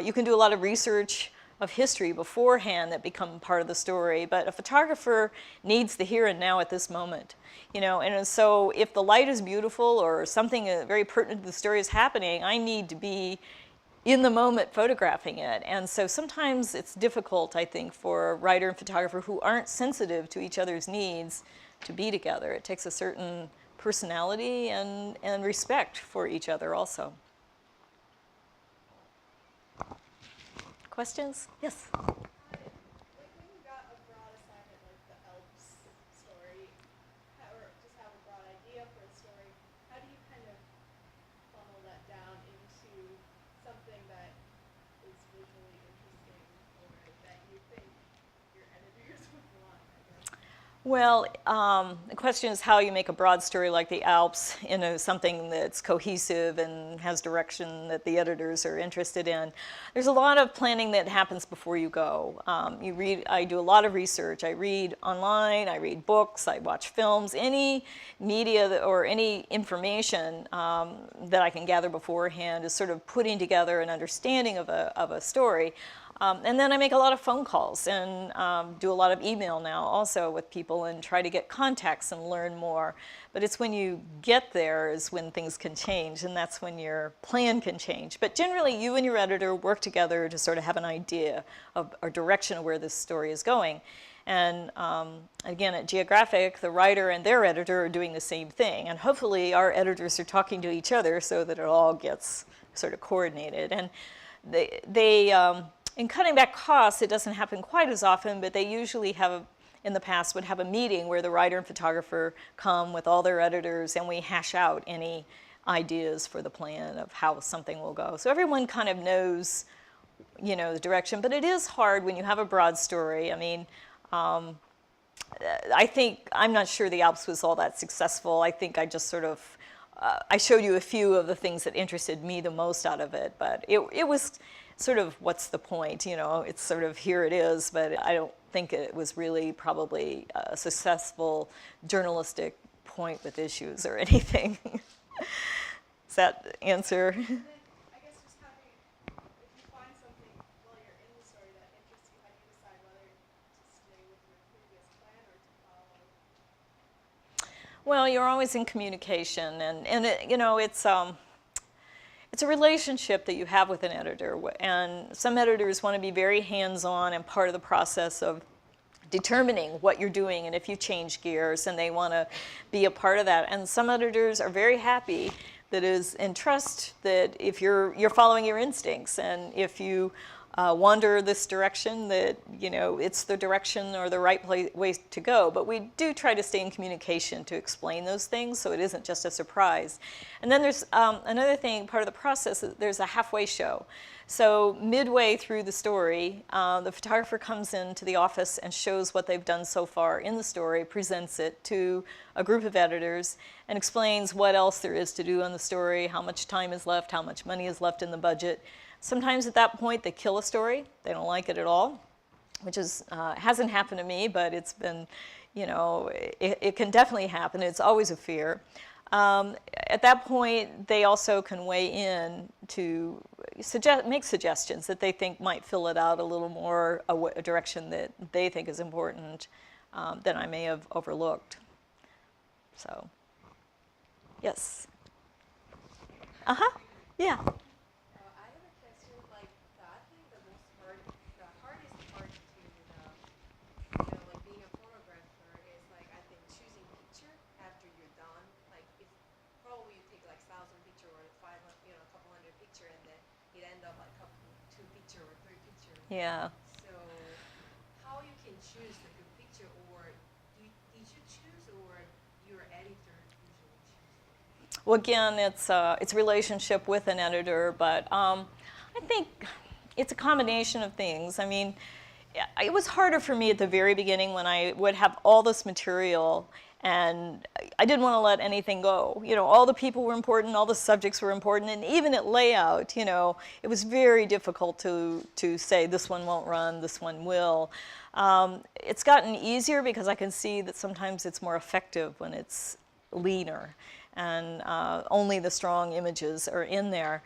you can do a lot of research of history beforehand that become part of the story. But a photographer needs the here and now at this moment, you know. And so if the light is beautiful or something very pertinent to the story is happening, I need to be in the moment photographing it. And so sometimes it's difficult, I think, for a writer and photographer who aren't sensitive to each other's needs to be together. It takes a certain personality and respect for each other also. Questions? Yes? When you got a broad assignment like the Alps story, or just have a broad idea for a story, how do you kind of funnel that down into something that is visually interesting or that you think your editors would want, I guess? Well, the question is how you make a broad story like the Alps into something that's cohesive and has direction that the editors are interested in. There's a lot of planning that happens before you go. I do a lot of research. I read online, I read books, I watch films, any media or any information that I can gather beforehand is sort of putting together an understanding of a story. And then I make a lot of phone calls and do a lot of email now also with people and try to get contacts and learn more. But it's when you get there is when things can change, and that's when your plan can change. But generally, you and your editor work together to sort of have an idea of a direction of where this story is going. And again, at Geographic, the writer and their editor are doing the same thing. And hopefully our editors are talking to each other so that it all gets sort of coordinated. And in cutting back costs, it doesn't happen quite as often, but they usually have, in the past, would have a meeting where the writer and photographer come with all their editors, and we hash out any ideas for the plan of how something will go. So everyone kind of knows, you know, the direction, but it is hard when you have a broad story. I mean, I think, I'm not sure the Alps was all that successful. I think I just sort of I showed you a few of the things that interested me the most out of it, but it was sort of, what's the point? You know, it's sort of, here it is, but I don't think it was really probably a successful journalistic point with issues or anything. Does that answer? And then I guess just having, if you find something while you're in the story that interests you, how do you decide whether to stay with your previous plan or to follow? Well, you're always in communication, and it, you know, it's a relationship that you have with an editor, and some editors want to be very hands-on and part of the process of determining what you're doing and if you change gears, and they want to be a part of that. And some editors are very happy that is in trust that if you're following your instincts, and if you wander this direction, that, you know, it's the direction or the right way to go. But we do try to stay in communication to explain those things, so it isn't just a surprise. And then there's another thing, part of the process, there's a halfway show. So midway through the story, the photographer comes into the office and shows what they've done so far in the story, presents it to a group of editors, and explains what else there is to do on the story, how much time is left, how much money is left in the budget. Sometimes at that point they kill a story. They don't like it at all, which is hasn't happened to me, but it's been, you know, it can definitely happen. It's always a fear. At that point, they also can weigh in to make suggestions that they think might fill it out a little more, a direction that they think is important that I may have overlooked. So, yes. Yeah. I have a question, like, I think the hardest part to, like being a photographer is, like, I think choosing picture after you're done. Like, if probably you take like 1,000 picture or 500, a couple hundred picture, and then it end up like two picture or three picture. Yeah. So, how you can choose the good picture, or did you choose, or your editor usually choose? Well, again, it's a relationship with an editor, but I think it's a combination of things. I mean, it was harder for me at the very beginning when I would have all this material and I didn't want to let anything go. You know, all the people were important, all the subjects were important, and even at layout, you know, it was very difficult to say this one won't run, this one will. It's gotten easier because I can see that sometimes it's more effective when it's leaner and only the strong images are in there.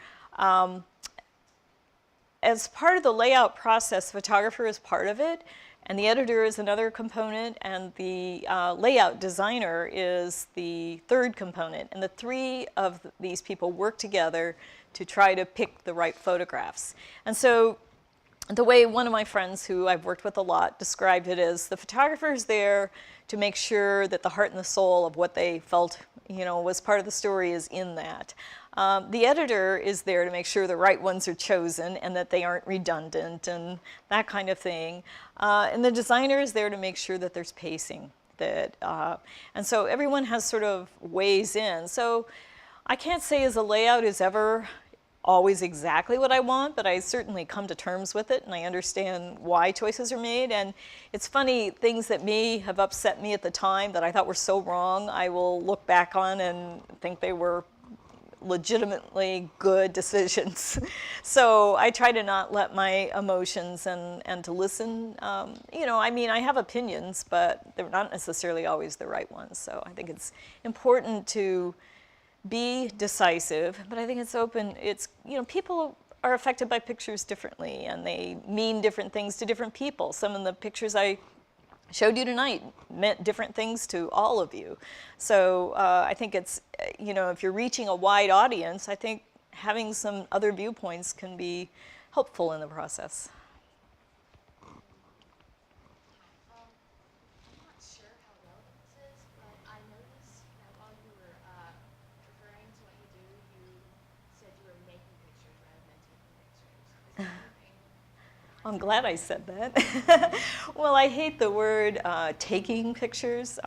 As part of the layout process, the photographer is part of it, and the editor is another component, and the layout designer is the third component. And the three of these people work together to try to pick the right photographs. And so the way one of my friends who I've worked with a lot described it is the photographer is there to make sure that the heart and the soul of what they felt, you know, was part of the story is in that. The editor is there to make sure the right ones are chosen and that they aren't redundant and that kind of thing. And the designer is there to make sure that there's pacing. And so everyone has sort of ways in. So I can't say as a layout is ever always exactly what I want, but I certainly come to terms with it and I understand why choices are made. And it's funny, things that may have upset me at the time that I thought were so wrong, I will look back on and think they were legitimately good decisions. So I try to not let my emotions and to listen. You know, I mean, I have opinions, but they're not necessarily always the right ones. So I think it's important to be decisive, but I think it's open. It's, you know, people are affected by pictures differently and they mean different things to different people. Some of the pictures I showed you tonight meant different things to all of you. So I think it's, you know, if you're reaching a wide audience, I think having some other viewpoints can be helpful in the process. I'm not sure how relevant this is, but I noticed that while you were referring to what you do, you said you were making pictures rather than taking pictures. Is that right? I'm glad I said that. Well, I hate the word taking pictures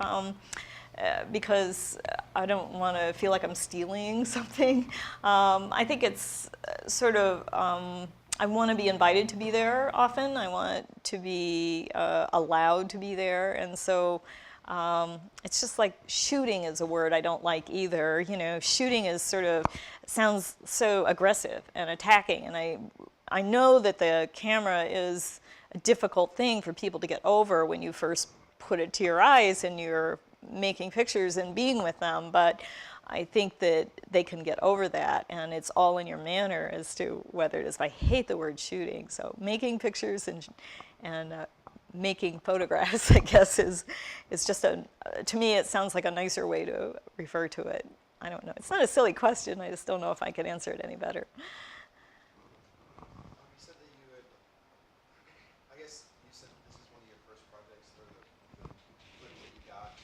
because I don't want to feel like I'm stealing something. I think it's sort of, I want to be invited to be there often. I want to be allowed to be there. And so It's just like shooting is a word I don't like either. You know, shooting is sort of, sounds so aggressive and attacking, and I know that the camera is a difficult thing for people to get over when you first put it to your eyes and you're making pictures and being with them, but I think that they can get over that, and it's all in your manner as to whether it is. I hate the word shooting, so making pictures and making photographs, I guess, is just to me, it sounds like a nicer way to refer to it. I don't know. It's not a silly question. I just don't know if I could answer it any better. You said that you had, I guess you said this is one of your first projects, or the footage that you got,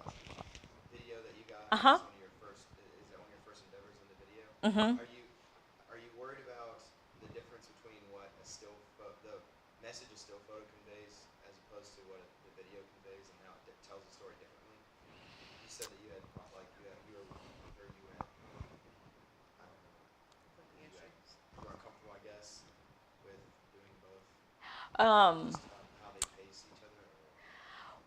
the video that you got. Uh-huh. Is one of your first, is that one of your first endeavors in the video? Mm-hmm. Are you worried about the difference between what the message a still photo conveys as opposed to what the video conveys, and how it tells the story differently? You said that you had, like, you were uncomfortable, I guess, with doing both. Just how they pace each other.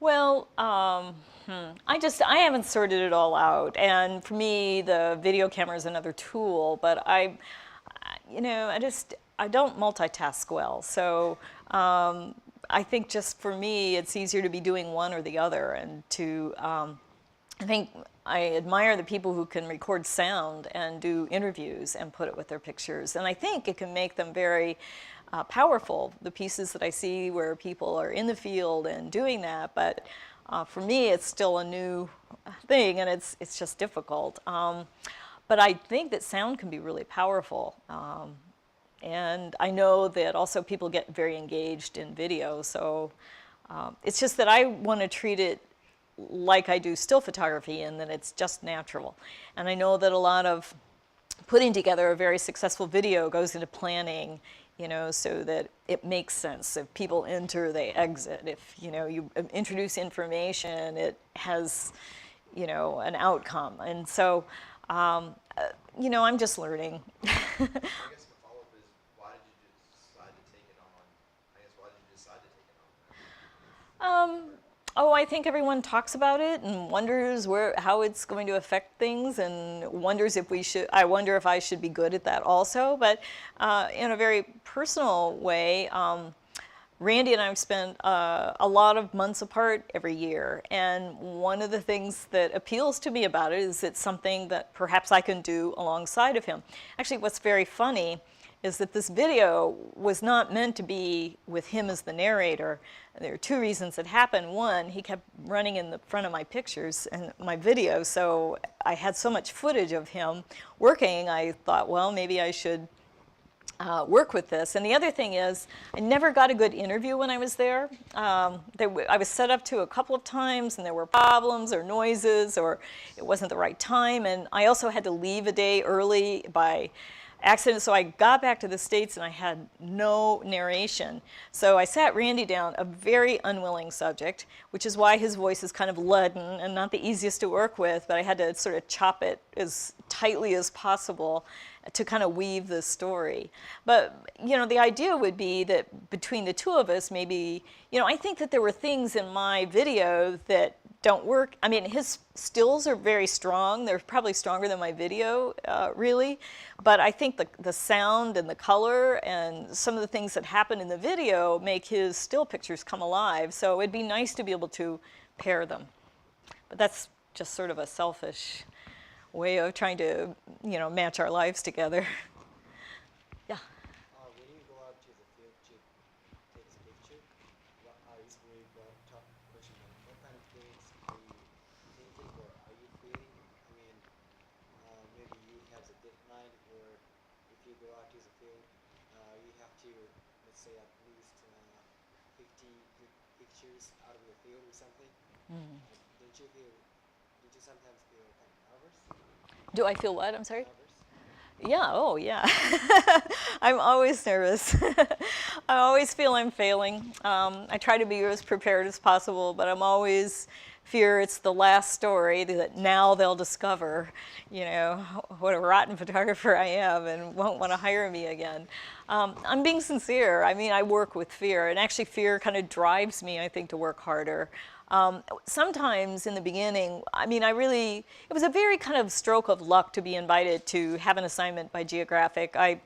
Well, I haven't sorted it all out, and for me, the video camera is another tool, but I don't multitask well, so I think just for me, it's easier to be doing one or the other, and I think I admire the people who can record sound and do interviews and put it with their pictures, and I think it can make them very powerful, the pieces that I see where people are in the field and doing that, but for me, it's still a new thing, and it's just difficult. But I think that sound can be really powerful. And I know that also people get very engaged in video, so it's just that I want to treat it like I do still photography, and that it's just natural. And I know that a lot of putting together a very successful video goes into planning, you know, so that it makes sense. If people enter, they exit. If, you know, you introduce information, it has, you know, an outcome. And so, you know, I'm just learning. I guess the follow-up is, why did you decide to take it on? I guess, why did you decide to take it on? Oh, I think everyone talks about it and wonders how it's going to affect things, and wonders if I wonder if I should be good at that also. But in a very personal way, Randy and I have spent a lot of months apart every year, and one of the things that appeals to me about it is it's something that perhaps I can do alongside of him. Actually, what's very funny is that this video was not meant to be with him as the narrator. There are two reasons it happened. One, he kept running in the front of my pictures and my video, so I had so much footage of him working, I thought, well, maybe I should work with this. And the other thing is, I never got a good interview when I was there. I was set up to a couple of times, and there were problems or noises, or it wasn't the right time, and I also had to leave a day early by accident, so I got back to the States and I had no narration. So I sat Randy down, a very unwilling subject, which is why his voice is kind of leaden and not the easiest to work with, but I had to sort of chop it as tightly as possible to kind of weave this story. But, you know, the idea would be that between the two of us, maybe, you know, I think that there were things in my video that don't work. I mean, his stills are very strong. They're probably stronger than my video, really. But I think the sound and the color and some of the things that happen in the video make his still pictures come alive. So it'd be nice to be able to pair them. But that's just sort of a selfish way of trying to, you know, match our lives together. Yeah. When you go out to the field to take a picture, what is really the top question? What kind of things are you thinking, or are you feeling? I mean, maybe you have a deadline, or if you go out to the field, you have to, let's say, at least 50 good pictures out of the field or something. Don't you sometimes feel kind of nervous? Do I feel what? I'm sorry? Nervous? Yeah, oh yeah. I'm always nervous. I always feel I'm failing. I try to be as prepared as possible, but I'm always fear it's the last story that now they'll discover, you know, what a rotten photographer I am and won't want to hire me again. I'm being sincere. I mean, I work with fear, and actually fear kind of drives me, I think, to work harder. Sometimes in the beginning, I mean, it was a very kind of stroke of luck to be invited to have an assignment by Geographic. I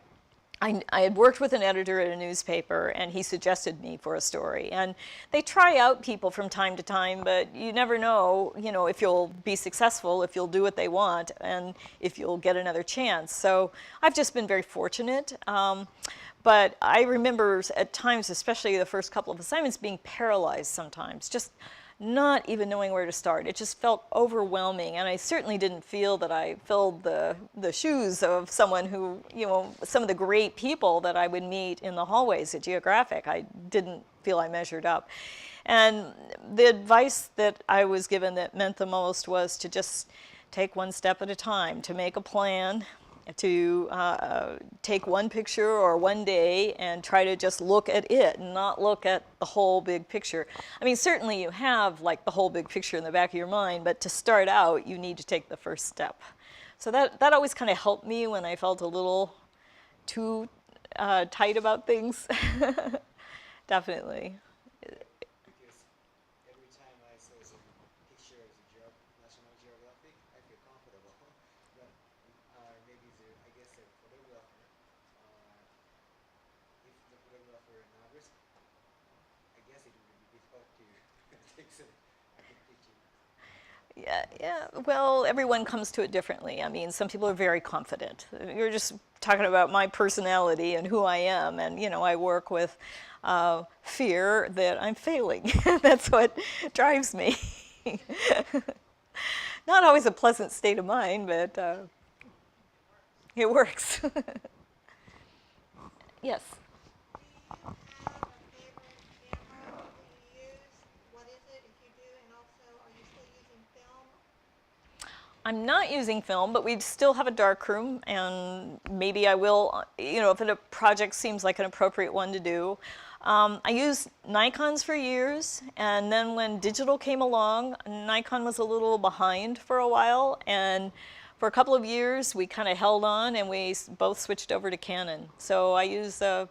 had worked with an editor at a newspaper, and he suggested me for a story. And they try out people from time to time, but you never know, if you'll be successful, if you'll do what they want, and if you'll get another chance. So I've just been very fortunate. But I remember at times, especially the first couple of assignments, being paralyzed sometimes, just not even knowing where to start. It just felt overwhelming, and I certainly didn't feel that I filled the shoes of someone who, some of the great people that I would meet in the hallways at Geographic. I didn't feel I measured up. And the advice that I was given that meant the most was to just take one step at a time, to make a plan, to take one picture or one day and try to just look at it and not look at the whole big picture. I mean, certainly you have like the whole big picture in the back of your mind, but to start out, you need to take the first step. So that always kind of helped me when I felt a little too tight about things. Definitely. Because every time I saw some picture of the National Geographic, I feel comfortable. But maybe I guess the photographer, if the photographer nervous, I guess it would be difficult to take some good picture. Yeah. Well, everyone comes to it differently. I mean, some people are very confident. You're just talking about my personality and who I am, and I work with fear that I'm failing. That's what drives me. Not always a pleasant state of mind, but it works. Yes. Do you have a favorite camera that you use? What is it, if you do? And also, are you still using film? I'm not using film, but we still have a darkroom, and maybe I will, if a project seems like an appropriate one to do. I used Nikons for years, and then when digital came along, Nikon was a little behind for a while, and for a couple of years we kind of held on, and we both switched over to Canon. So I use a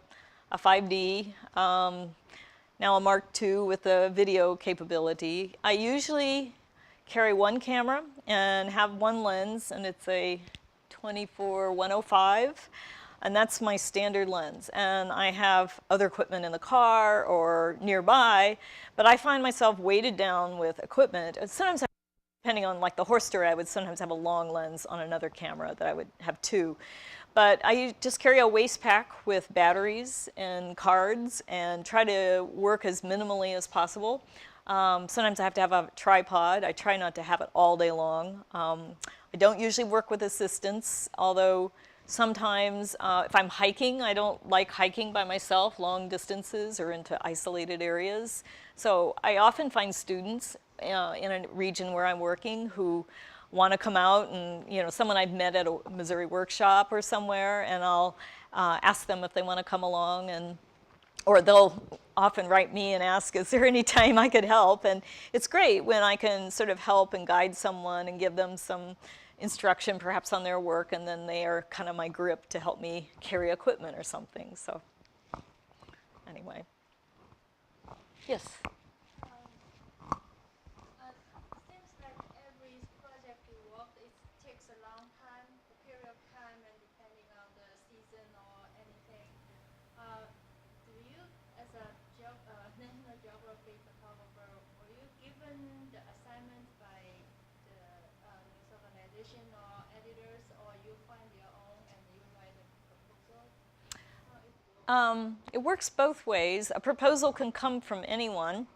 5D, now a Mark II with a video capability. I usually carry one camera and have one lens, and it's a 24-105, and that's my standard lens. And I have other equipment in the car or nearby, but I find myself weighted down with equipment. And sometimes, depending on like the horse story, I would sometimes have a long lens on another camera that I would have two. But I just carry a waist pack with batteries and cards and try to work as minimally as possible. Sometimes I have to have a tripod. I try not to have it all day long. I don't usually work with assistants, although sometimes if I'm hiking, I don't like hiking by myself long distances or into isolated areas. So I often find students in a region where I'm working who want to come out, and someone I've met at a Missouri workshop or somewhere, and I'll ask them if they want to come along, or they'll often write me and ask, is there any time I could help? And it's great when I can sort of help and guide someone and give them some instruction perhaps on their work, and then they are kind of my grip to help me carry equipment or something. So anyway. Yes? Seems like every project you work, it takes a long time, a period of time, and depending on the season or anything. Do you, as a National Geographic photographer, were you given the assignment by the news organization or editors, or you find your own and you write a proposal? It works both ways. A proposal can come from anyone.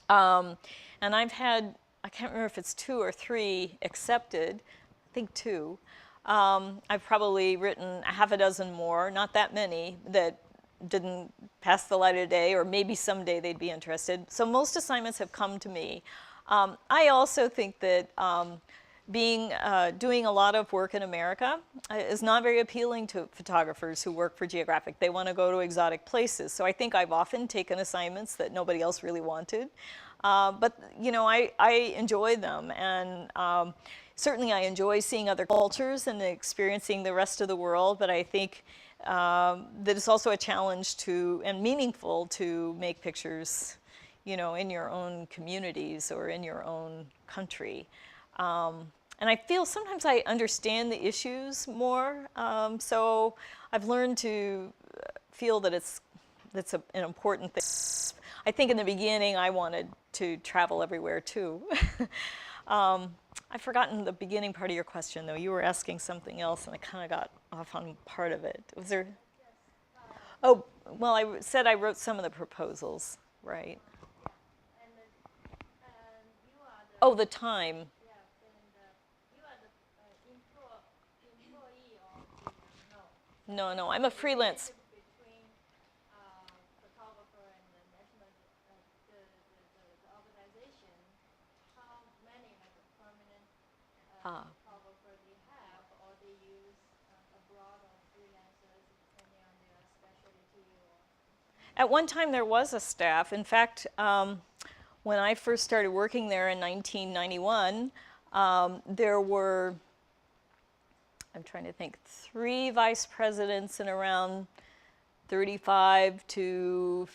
And I've had, I can't remember if it's 2 or 3 accepted, I think 2. I've probably written a half a dozen more, not that many, that didn't pass the light of day, or maybe someday they'd be interested. So most assignments have come to me. I also think that doing a lot of work in America is not very appealing to photographers who work for Geographic. They want to go to exotic places. So I think I've often taken assignments that nobody else really wanted. But I enjoy them, and certainly I enjoy seeing other cultures and experiencing the rest of the world, but I think that it's also a challenge and meaningful to make pictures in your own communities or in your own country. And I feel sometimes I understand the issues more, so I've learned to feel that it's an important thing. I think in the beginning I wanted to travel everywhere too. I've forgotten the beginning part of your question though. You were asking something else and I kind of got off on part of it. Was there? Oh, well, I said I wrote some of the proposals, right? And you are the Oh, the time. you are the employee of the No, I'm a freelance. between photographer and the national the organization. How many like a permanent photographer they have, or they use abroad or freelancers depending on their specialty or. At one time, there was a staff. In fact, when I first started working there in 1991, there were, I'm trying to think, 3 vice presidents and around 35 to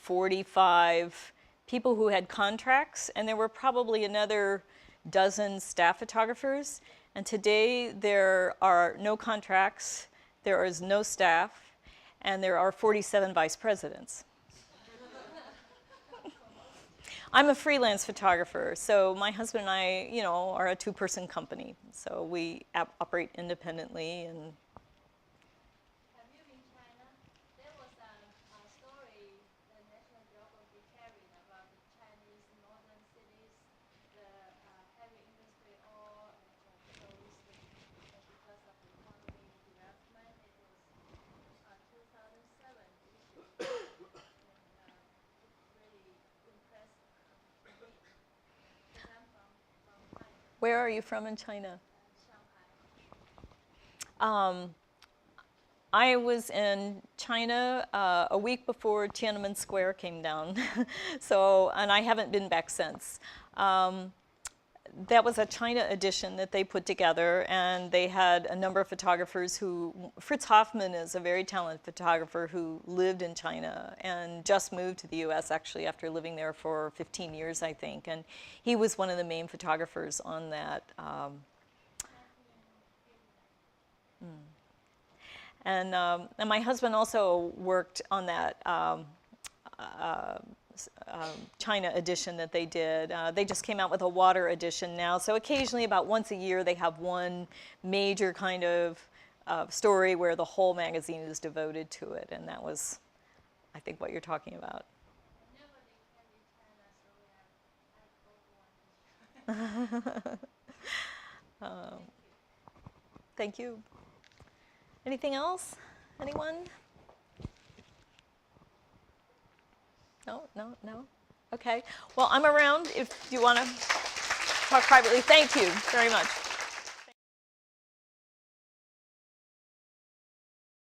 45 people who had contracts, and there were probably another dozen staff photographers. And today, there are no contracts, there is no staff, and there are 47 vice presidents. I'm a freelance photographer, so my husband and I, are a 2-person company. So we operate independently. And Have you been China? There was a story the National Geographic carried about the Chinese northern cities, the heavy industry all closed because of the economy development. It was 2007 issue, and it's really impressed me because I'm from China, where are you from in China? Shanghai. I was in China a week before Tiananmen Square came down, and I haven't been back since. That was a China edition that they put together, and they had a number of photographers Fritz Hoffman is a very talented photographer who lived in China and just moved to the US actually after living there for 15 years, I think, and he was one of the main photographers on that. And my husband also worked on that China edition that they did. They just came out with a water edition now. So occasionally, about once a year, they have one major kind of story where the whole magazine is devoted to it. And that was, I think, what you're talking about. Thank you. Anything else? Anyone? No? Okay. Well, I'm around if you want to talk privately. Thank you very much.